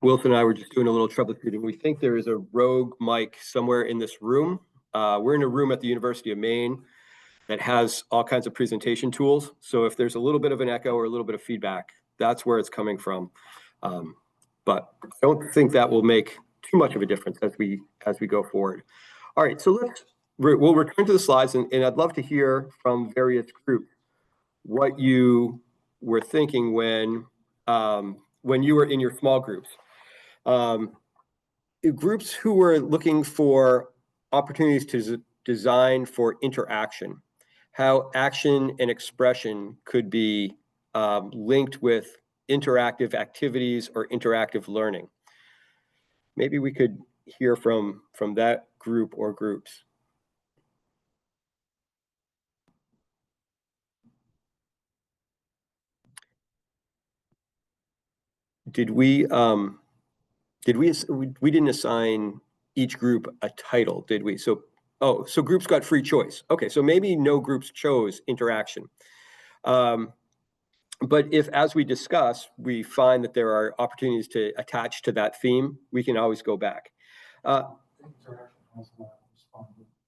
Wilson and I were just doing a little troubleshooting. We think there is a rogue mic somewhere in this room. We're in a room at the University of Maine that has all kinds of presentation tools. So if there's a little bit of an echo or a little bit of feedback, that's where it's coming from. But I don't think that will make too much of a difference as we go forward. All right, so we'll return to the slides, and I'd love to hear from various groups what you were thinking when you were in your small groups. Groups who were looking for opportunities to design for interaction, how action and expression could be linked with interactive activities or interactive learning. Maybe we could hear from that group or groups. We didn't assign each group a title, did we? So groups got free choice. Okay, so maybe no groups chose interaction. But if, as we discuss, we find that there are opportunities to attach to that theme, we can always go back. Oh,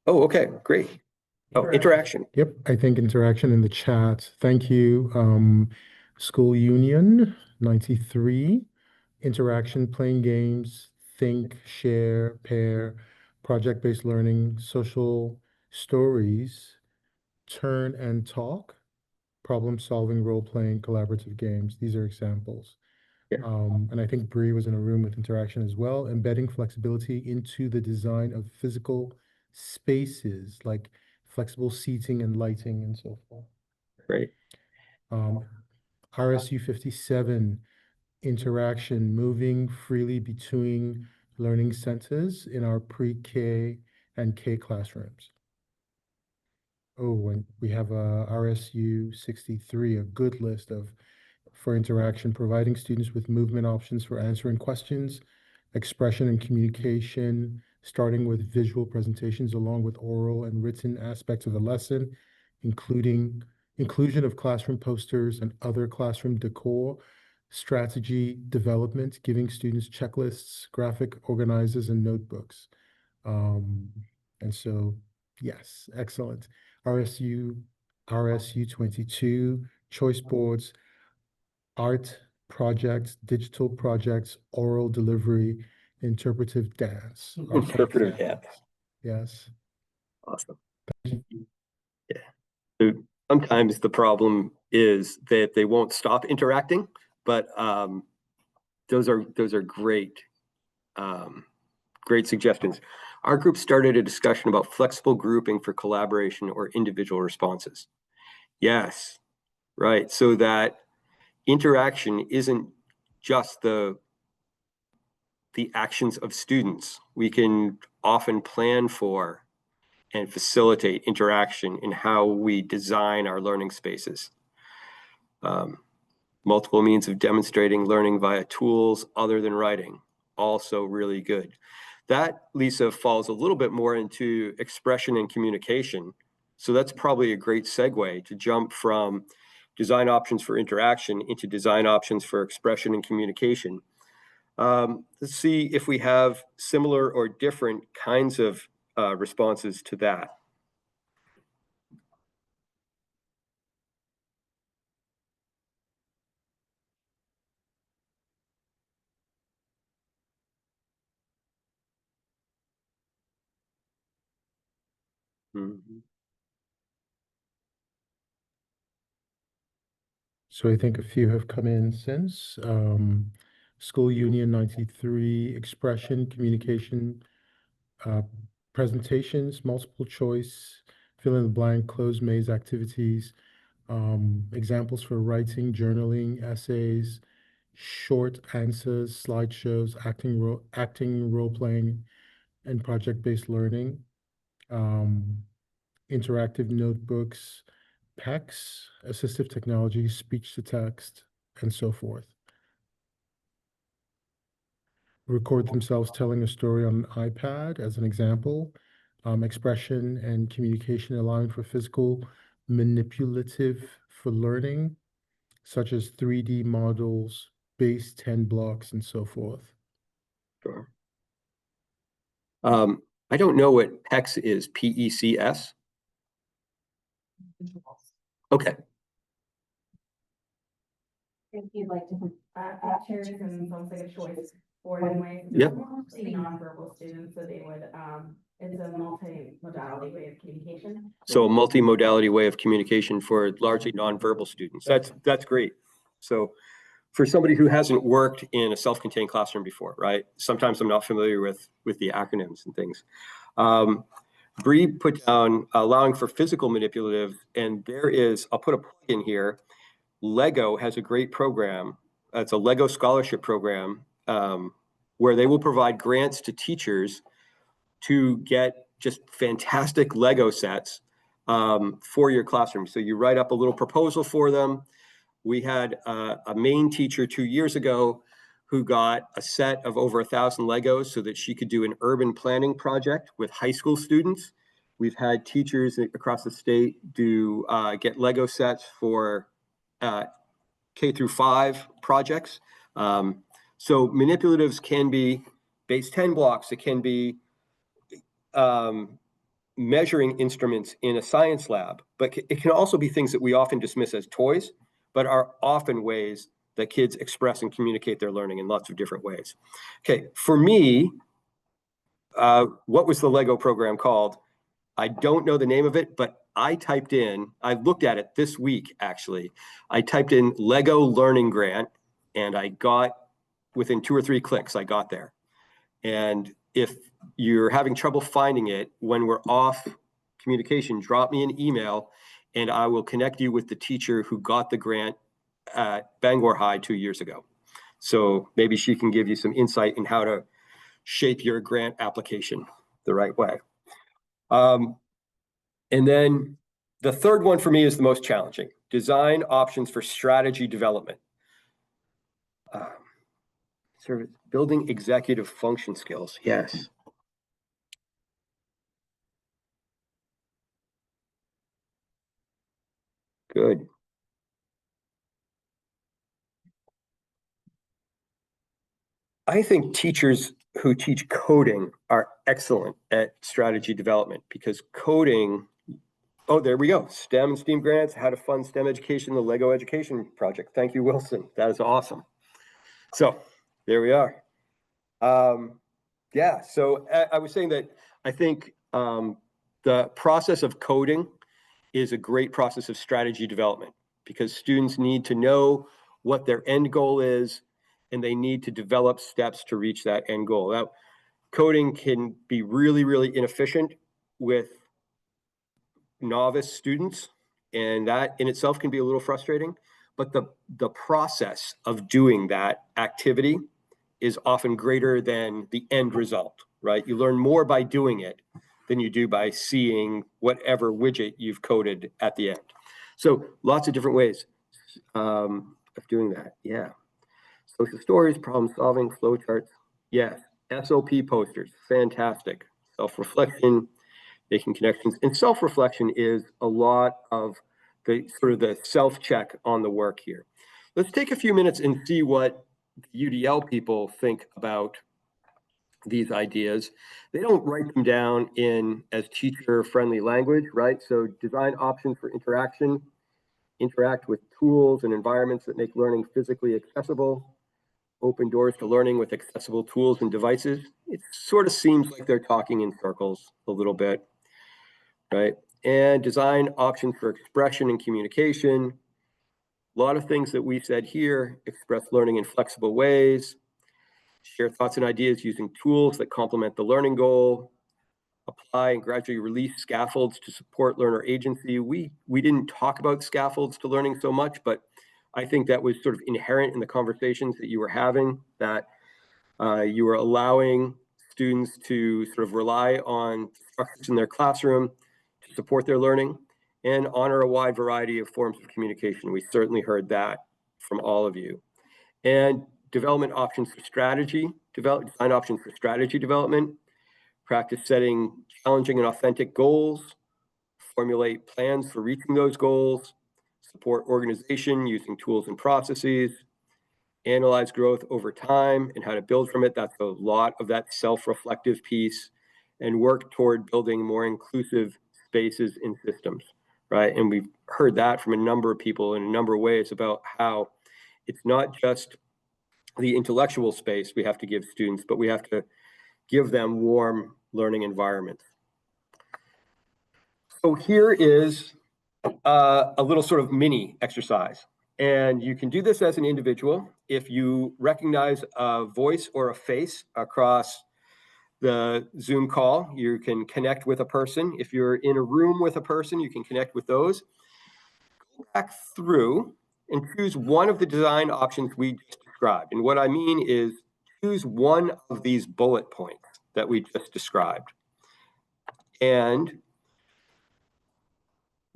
okay, great. Oh, interaction. Yep, I think interaction in the chat. Thank you. School Union 93, interaction, playing games, think, share, pair, project-based learning, social stories, turn and talk, problem-solving, role-playing, collaborative games. These are examples. Yeah. And I think Bree was in a room with interaction as well, embedding flexibility into the design of physical spaces like flexible seating and lighting and so forth. Great. RSU 57, interaction, moving freely between learning centers in our pre-K and K classrooms. Oh, and we have a RSU 63, a good list for interaction, providing students with movement options for answering questions, expression and communication, starting with visual presentations along with oral and written aspects of the lesson, including inclusion of classroom posters and other classroom decor, strategy development, giving students checklists, graphic organizers, and notebooks. And so, yes, excellent. RSU 22, choice boards, art projects, digital projects, oral delivery, interpretive dance. Interpretive dance. Yes. Awesome. Yeah. So sometimes the problem is that they won't stop interacting, but those are great, great suggestions. Our group started a discussion about flexible grouping for collaboration or individual responses. Yes, right. So that interaction isn't just the actions of students. We can often plan for and facilitate interaction in how we design our learning spaces. Multiple means of demonstrating learning via tools other than writing, also really good. That, Lisa, falls a little bit more into expression and communication. So that's probably a great segue to jump from design options for interaction into design options for expression and communication. Let's see if we have similar or different kinds of responses to that. Mhm. So I think a few have come in since. School Union 93, expression, communication, uh, presentations, multiple choice, fill in the blank, closed maze activities, examples for writing, journaling, essays, short answers, slideshows, acting, role playing, and project-based learning, interactive notebooks, PECs, assistive technology, speech to text, and so forth. Record themselves telling a story on an iPad as an example. Expression and communication allowing for physical manipulative for learning, such as 3D models, base 10 blocks, and so forth. Sure. I don't know what PECS is, P-E-C-S. Okay. If you'd like to choose and sounds like a choice for it anyway. Yep. Mostly nonverbal students, so they would, it's a multi-modality way of communication. So a multi-modality way of communication for largely nonverbal students. That's great. So for somebody who hasn't worked in a self-contained classroom before, right? Sometimes I'm not familiar with the acronyms and things. Bree put down allowing for physical manipulative, and there is, I'll put a plug in here. Lego has a great program. It's a Lego scholarship program where they will provide grants to teachers to get just fantastic Lego sets for your classroom. So you write up a little proposal for them. We had a Maine teacher 2 years ago who got a set of over 1,000 Legos so that she could do an urban planning project with high school students. We've had teachers across the state get Lego sets for K through 5 projects. So manipulatives can be base 10 blocks. It can be measuring instruments in a science lab, but it can also be things that we often dismiss as toys, but are often ways that kids express and communicate their learning in lots of different ways. Okay, for me, what was the Lego program called? I don't know the name of it, but I looked at it this week, actually. I typed in Lego Learning Grant, and I got, within 2 or 3 clicks, I got there. And if you're having trouble finding it, when we're off communication, drop me an email, and I will connect you with the teacher who got the grant at Bangor High 2 years ago. So maybe she can give you some insight in how to shape your grant application the right way. And then the third one for me is the most challenging: design options for strategy development. Building executive function skills. Yes. Good. I think teachers who teach coding are excellent at strategy development, because coding, oh, there we go. STEM and STEAM grants, how to fund STEM education, the Lego education project. Thank you, Wilson. That is awesome. So there we are. Yeah, so I was saying that I think the process of coding is a great process of strategy development, because students need to know what their end goal is, and they need to develop steps to reach that end goal. Now, coding can be really, really inefficient with novice students, and that in itself can be a little frustrating, but the process of doing that activity is often greater than the end result, right? You learn more by doing it than you do by seeing whatever widget you've coded at the end. So lots of different ways of doing that. Yeah. Social stories, problem solving, flowcharts. Yes. SOP posters, fantastic. Self-reflection, making connections. And self-reflection is a lot of the sort of the self-check on the work here. Let's take a few minutes and see what UDL people think about these ideas. They don't write them down in as teacher-friendly language, right? So design options for interaction, interact with tools and environments that make learning physically accessible, open doors to learning with accessible tools and devices. It sort of seems like they're talking in circles a little bit. right? And design options for expression and communication. A lot of things that we said here: express learning in flexible ways, share thoughts and ideas using tools that complement the learning goal, apply and gradually release scaffolds to support learner agency. We didn't talk about scaffolds to learning so much, but I think that was sort of inherent in the conversations that you were having, that you were allowing students to sort of rely on structures in their classroom to support their learning and honor a wide variety of forms of communication. We certainly heard that from all of you. And development options for strategy, design options for strategy development, practice setting challenging and authentic goals, formulate plans for reaching those goals, support organization using tools and processes, analyze growth over time and how to build from it. That's a lot of that self-reflective piece, and work toward building more inclusive spaces and systems, right? And we've heard that from a number of people in a number of ways about how it's not just the intellectual space we have to give students, but we have to give them warm learning environments. So here is a little sort of mini exercise. And you can do this as an individual. If you recognize a voice or a face across the Zoom call, you can connect with a person. If you're in a room with a person, you can connect with those. Go back through and choose one of the design options we just described. And what I mean is choose one of these bullet points that we just described. And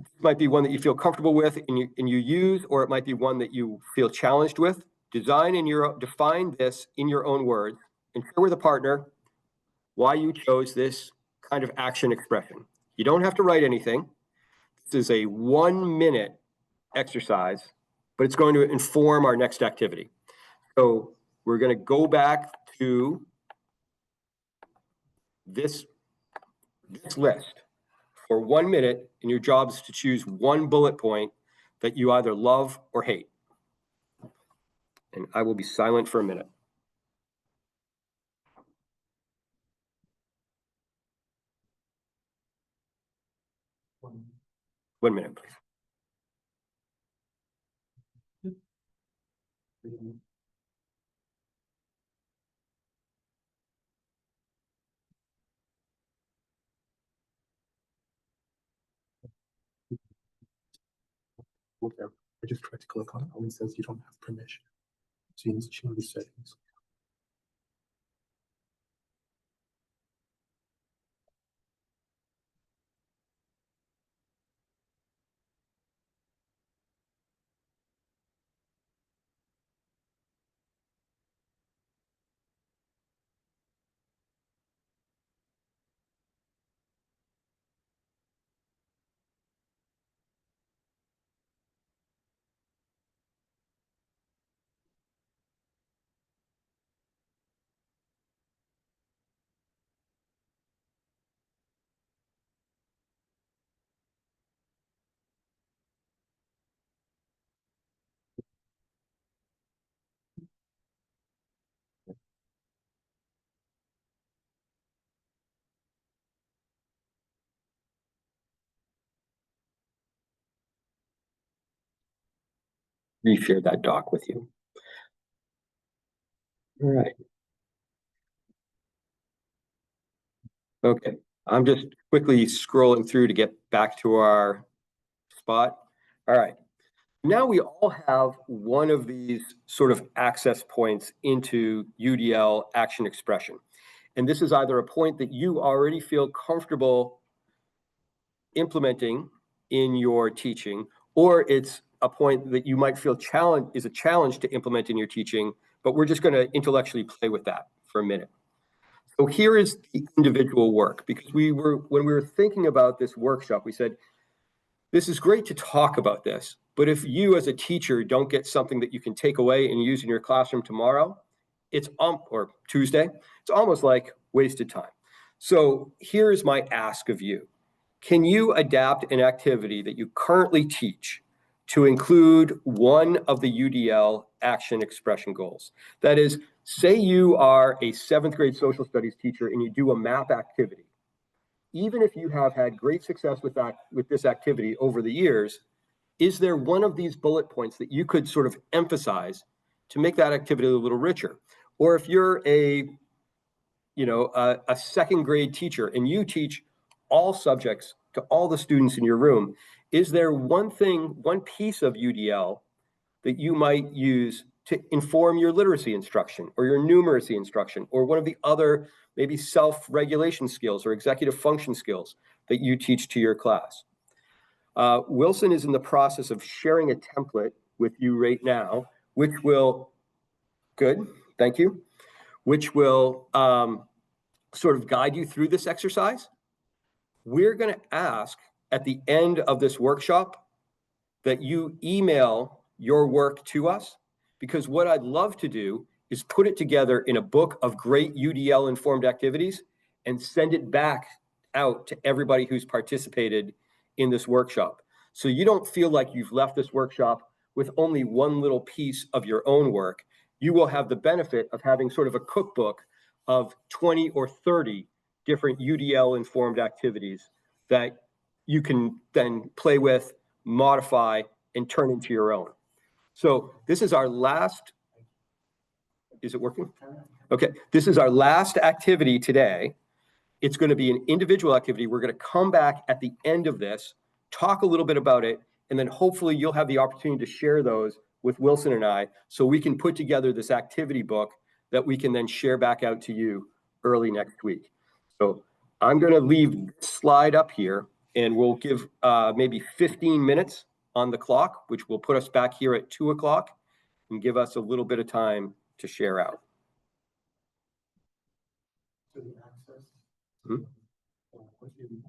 it might be one that you feel comfortable with and you use, or it might be one that you feel challenged with. Define this in your own words and share with a partner why you chose this kind of action expression. You don't have to write anything. This is a 1-minute exercise, but it's going to inform our next activity. So we're going to go back to this list for 1 minute, and your job is to choose one bullet point that you either love or hate. And I will be silent for a minute. One minute, please. Okay. I just tried to click on it. Only says you don't have permission. So you need to change the settings. Reshare that doc with you. All right. Okay, I'm just quickly scrolling through to get back to our spot. All right, now we all have one of these sort of access points into UDL action expression. And this is either a point that you already feel comfortable implementing in your teaching, or it's a point that you might feel is a challenge to implement in your teaching, but we're just going to intellectually play with that for a minute. So here is the individual work, because when we were thinking about this workshop, we said, this is great to talk about this, but if you as a teacher don't get something that you can take away and use in your classroom tomorrow, or Tuesday, it's almost like wasted time. So here's my ask of you. Can you adapt an activity that you currently teach to include one of the UDL action expression goals? That is, say you are a 7th grade social studies teacher and you do a map activity. even if you have had great success with this activity over the years, is there one of these bullet points that you could sort of emphasize to make that activity a little richer? Or if you're a second grade teacher and you teach all subjects to all the students in your room, is there one piece of UDL that you might use to inform your literacy instruction or your numeracy instruction or one of the other maybe self-regulation skills or executive function skills that you teach to your class? Wilson is in the process of sharing a template with you right now, which will, good, thank you, which will sort of guide you through this exercise. We're going to ask at the end of this workshop that you email your work to us, because what I'd love to do is put it together in a book of great UDL informed activities and send it back out to everybody who's participated in this workshop. So you don't feel like you've left this workshop with only one little piece of your own work. You will have the benefit of having sort of a cookbook of 20 or 30 different UDL informed activities that you can then play with, modify, and turn into your own. So this is our last, is it working? Okay, this is our last activity today. It's going to be an individual activity. We're going to come back at the end of this, talk a little bit about it, and then hopefully you'll have the opportunity to share those with Wilson and I so we can put together this activity book that we can then share back out to you early next week. So I'm going to leave this slide up here and we'll give maybe 15 minutes on the clock, which will put us back here at 2 o'clock and give us a little bit of time to share out. To the access. Mhm. What you-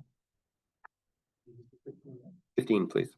15, please.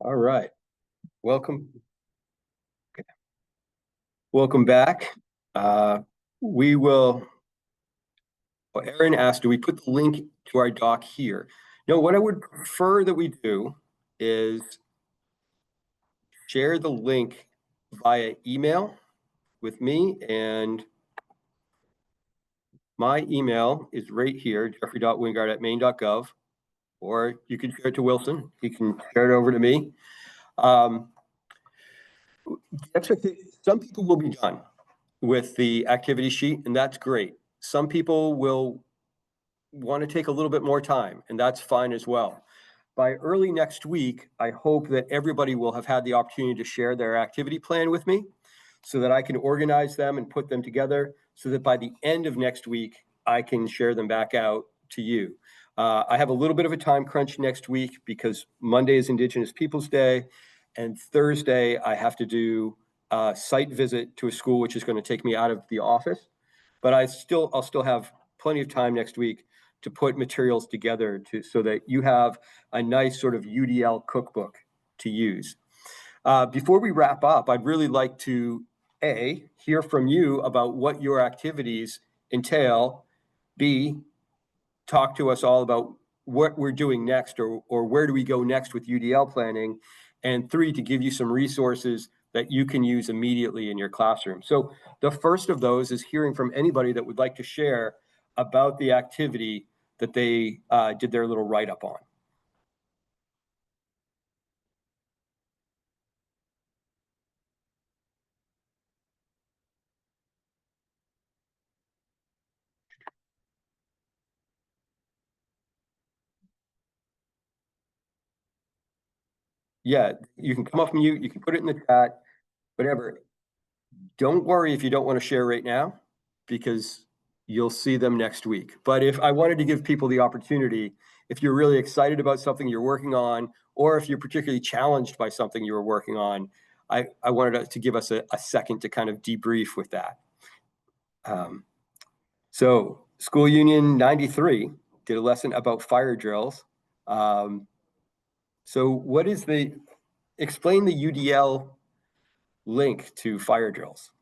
All right. Welcome. Okay. Welcome back. We will, well, Aaron asked, do we put the link to our doc here? No, what I would prefer that we do is share the link via email with me, and my email is right here, jeffrey.wingard@maine.gov, or you can share it to Wilson. He can share it over to me. Some people will be done with the activity sheet, and that's great. Some people will want to take a little bit more time, and that's fine as well. By early next week, I hope that everybody will have had the opportunity to share their activity plan with me so that I can organize them and put them together so that by the end of next week, I can share them back out to you. I have a little bit of a time crunch next week because Monday is Indigenous Peoples Day, and Thursday I have to do a site visit to a school, which is going to take me out of the office. But I'll still have plenty of time next week to put materials together so that you have a nice sort of UDL cookbook to use. Before we wrap up, I'd really like to A, hear from you about what your activities entail. B, talk to us all about what we're doing next, or where do we go next with UDL planning. And 3, to give you some resources that you can use immediately in your classroom. So the first of those is hearing from anybody that would like to share about the activity that they did their little write-up on. Yeah, you can come off mute, you can put it in the chat, whatever. Don't worry if you don't want to share right now, because you'll see them next week. But if I wanted to give people the opportunity, if you're really excited about something you're working on, or if you're particularly challenged by something you were working on, I wanted to give us a second to kind of debrief with that. So School Union 93 did a lesson about fire drills. So what is explain the UDL link to fire drills.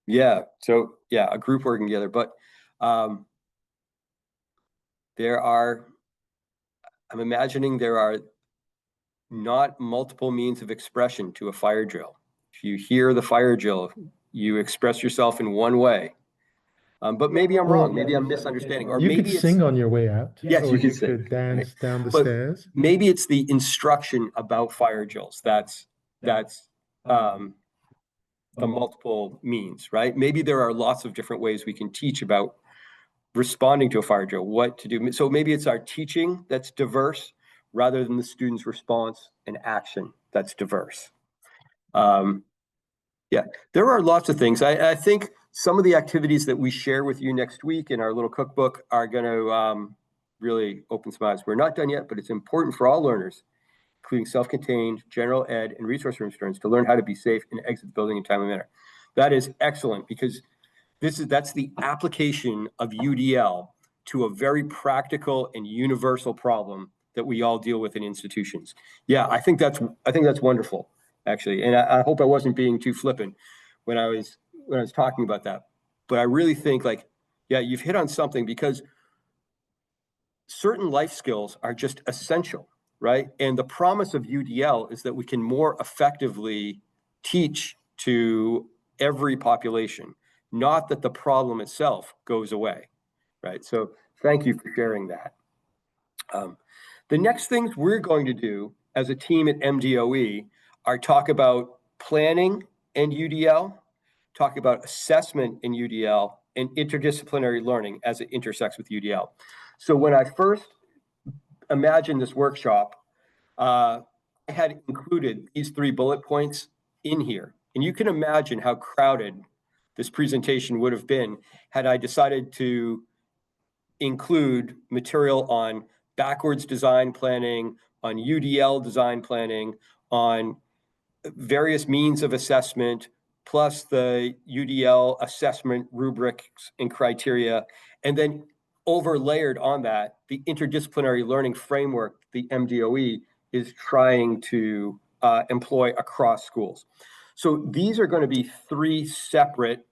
Yeah, so yeah, a group working together, but I'm imagining there are not multiple means of expression to a fire drill. If you hear the fire drill, you express yourself in one way. But maybe I'm wrong, maybe I'm misunderstanding, or you maybe could sing on your way out. Yes, or you you could dance right? down the But stairs. maybe it's the instruction about fire drills that's the multiple means, right? Maybe there are lots of different ways we can teach about responding to a fire drill, what to do. So maybe it's our teaching that's diverse rather than the student's response and action that's diverse. Yeah, there are lots of things. I think some of the activities that we share with you next week in our little cookbook are going to really open some eyes. We're not done yet, but it's important for all learners, including self-contained, general ed, and resource room students, to learn how to be safe and exit the building in a timely manner. That is excellent, because that's the application of UDL to a very practical and universal problem that we all deal with in institutions. Yeah, I think that's wonderful, actually, and I hope I wasn't being too flippant when I was talking about that. But I really think, like, yeah, you've hit on something, because certain life skills are just essential, right? And the promise of UDL is that we can more effectively teach to every population, not that the problem itself goes away, right? So thank you for sharing that. The next things we're going to do as a team at MDOE are talk about planning and UDL, talk about assessment in UDL, and interdisciplinary learning as it intersects with UDL. So when I first imagined this workshop, I had included these 3 bullet points in here. And you can imagine how crowded this presentation would have been had I decided to include material on backwards design planning, on UDL design planning, on various means of assessment, plus the UDL assessment rubrics and criteria, and then overlayered on that, the interdisciplinary learning framework the MDOE is trying to employ across schools. So these are going to be 3 separate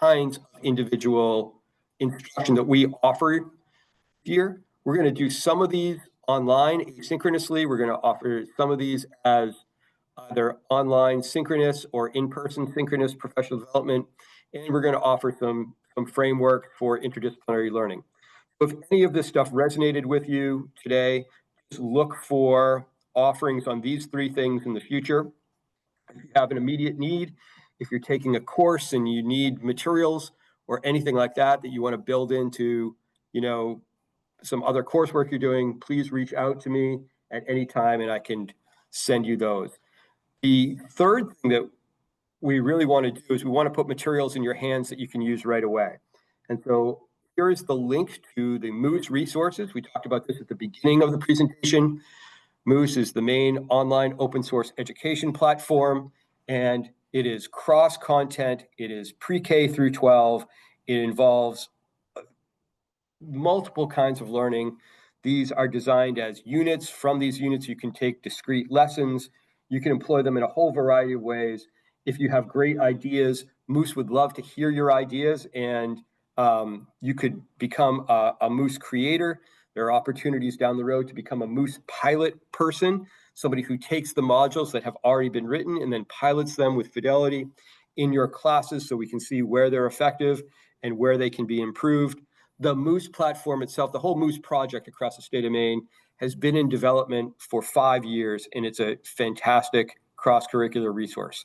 kinds of individual instruction that we offer here. We're going to do some of these online asynchronously. We're going to offer some of these as either online synchronous or in-person synchronous professional development. And we're going to offer some framework for interdisciplinary learning. So if any of this stuff resonated with you today, just look for offerings on these 3 things in the future. If you have an immediate need, if you're taking a course and you need materials or anything like that you want to build into, some other coursework you're doing, please reach out to me at any time and I can send you those. The third thing that we really want to do is we want to put materials in your hands that you can use right away. And so here is the link to the Moose resources. We talked about this at the beginning of the presentation. Moose is the Maine online open source education platform, and it is cross content. It is pre-K through 12. It involves multiple kinds of learning. These are designed as units. From these units, you can take discrete lessons. You can employ them in a whole variety of ways. If you have great ideas, Moose would love to hear your ideas, and you could become a Moose creator. There are opportunities down the road to become a Moose pilot person, somebody who takes the modules that have already been written and then pilots them with fidelity in your classes so we can see where they're effective and where they can be improved. The Moose platform itself, the whole Moose project across the state of Maine, has been in development for 5 years, and it's a fantastic cross-curricular resource.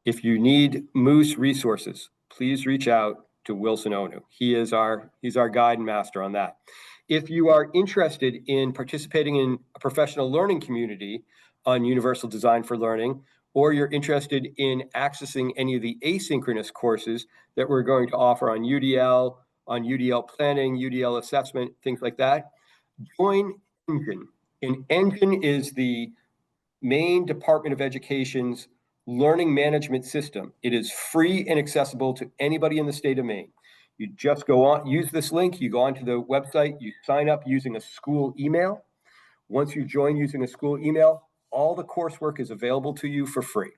If you need Moose resources, please reach out to Wilson Onu. He's our guide and master on that. If you are interested in participating in a professional learning community on Universal Design for Learning, or you're interested in accessing any of the asynchronous courses that we're going to offer on UDL planning, UDL assessment, things like that, join Engine. And Engine is the Maine Department of Education's learning management system. It is free and accessible to anybody in the state of Maine. You just go on, use this link, you go onto the website, you sign up using a school email. Once you join using a school email, all the coursework is available to you for free.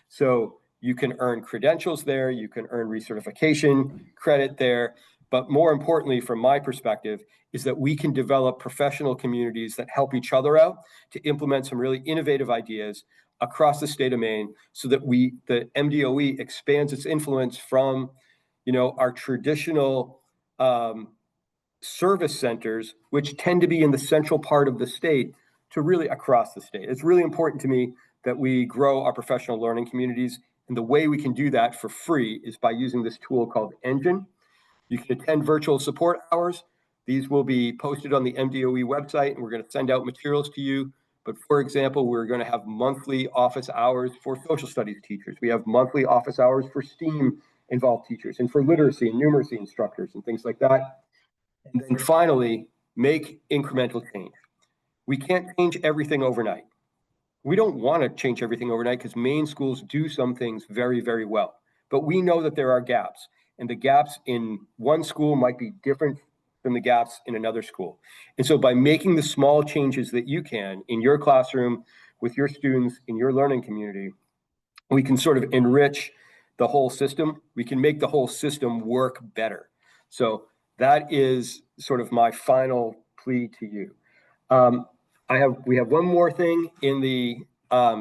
So you can earn credentials there, you can earn recertification credit there, but more importantly, from my perspective, is that we can develop professional communities that help each other out to implement some really innovative ideas across the state of Maine so that the MDOE expands its influence from, our traditional service centers, which tend to be in the central part of the state, to really across the state. It's really important to me that we grow our professional learning communities. And the way we can do that for free is by using this tool called Engine. You can attend virtual support hours. These will be posted on the MDOE website, and we're going to send out materials to you. But for example, we're going to have monthly office hours for social studies teachers. We have monthly office hours for STEAM involved teachers and for literacy and numeracy instructors and things like that. And then finally, make incremental change. We can't change everything overnight. We don't want to change everything overnight because Maine schools do some things very, very well. But we know that there are gaps, and the gaps in one school might be different than the gaps in another school. And so by making the small changes that you can in your classroom, with your students, in your learning community, we can sort of enrich the whole system. We can make the whole system work better. So that is sort of my final plea to you. We have one more thing in the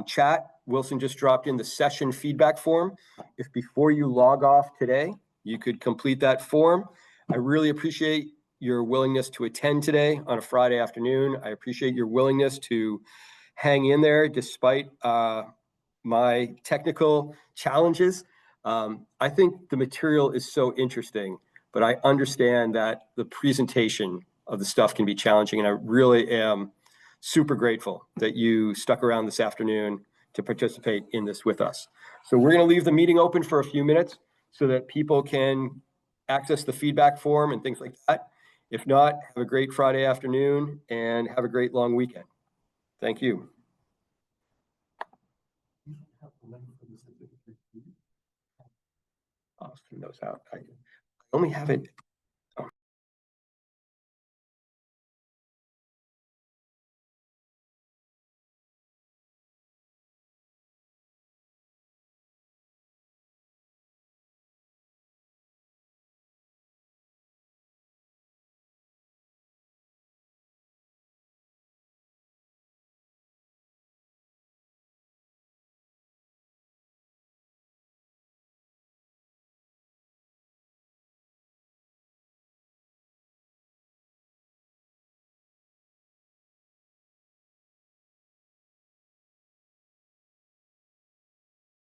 chat. Wilson just dropped in the session feedback form. If before you log off today, you could complete that form. I really appreciate your willingness to attend today on a Friday afternoon. I appreciate your willingness to hang in there despite my technical challenges. I think the material is so interesting, but I understand that the presentation of the stuff can be challenging, and I really am super grateful that you stuck around this afternoon to participate in this with us. So we're going to leave the meeting open for a few minutes so that people can access the feedback form and things like that. If not, have a great Friday afternoon and have a great long weekend. Thank you. I'll send those out. I only have it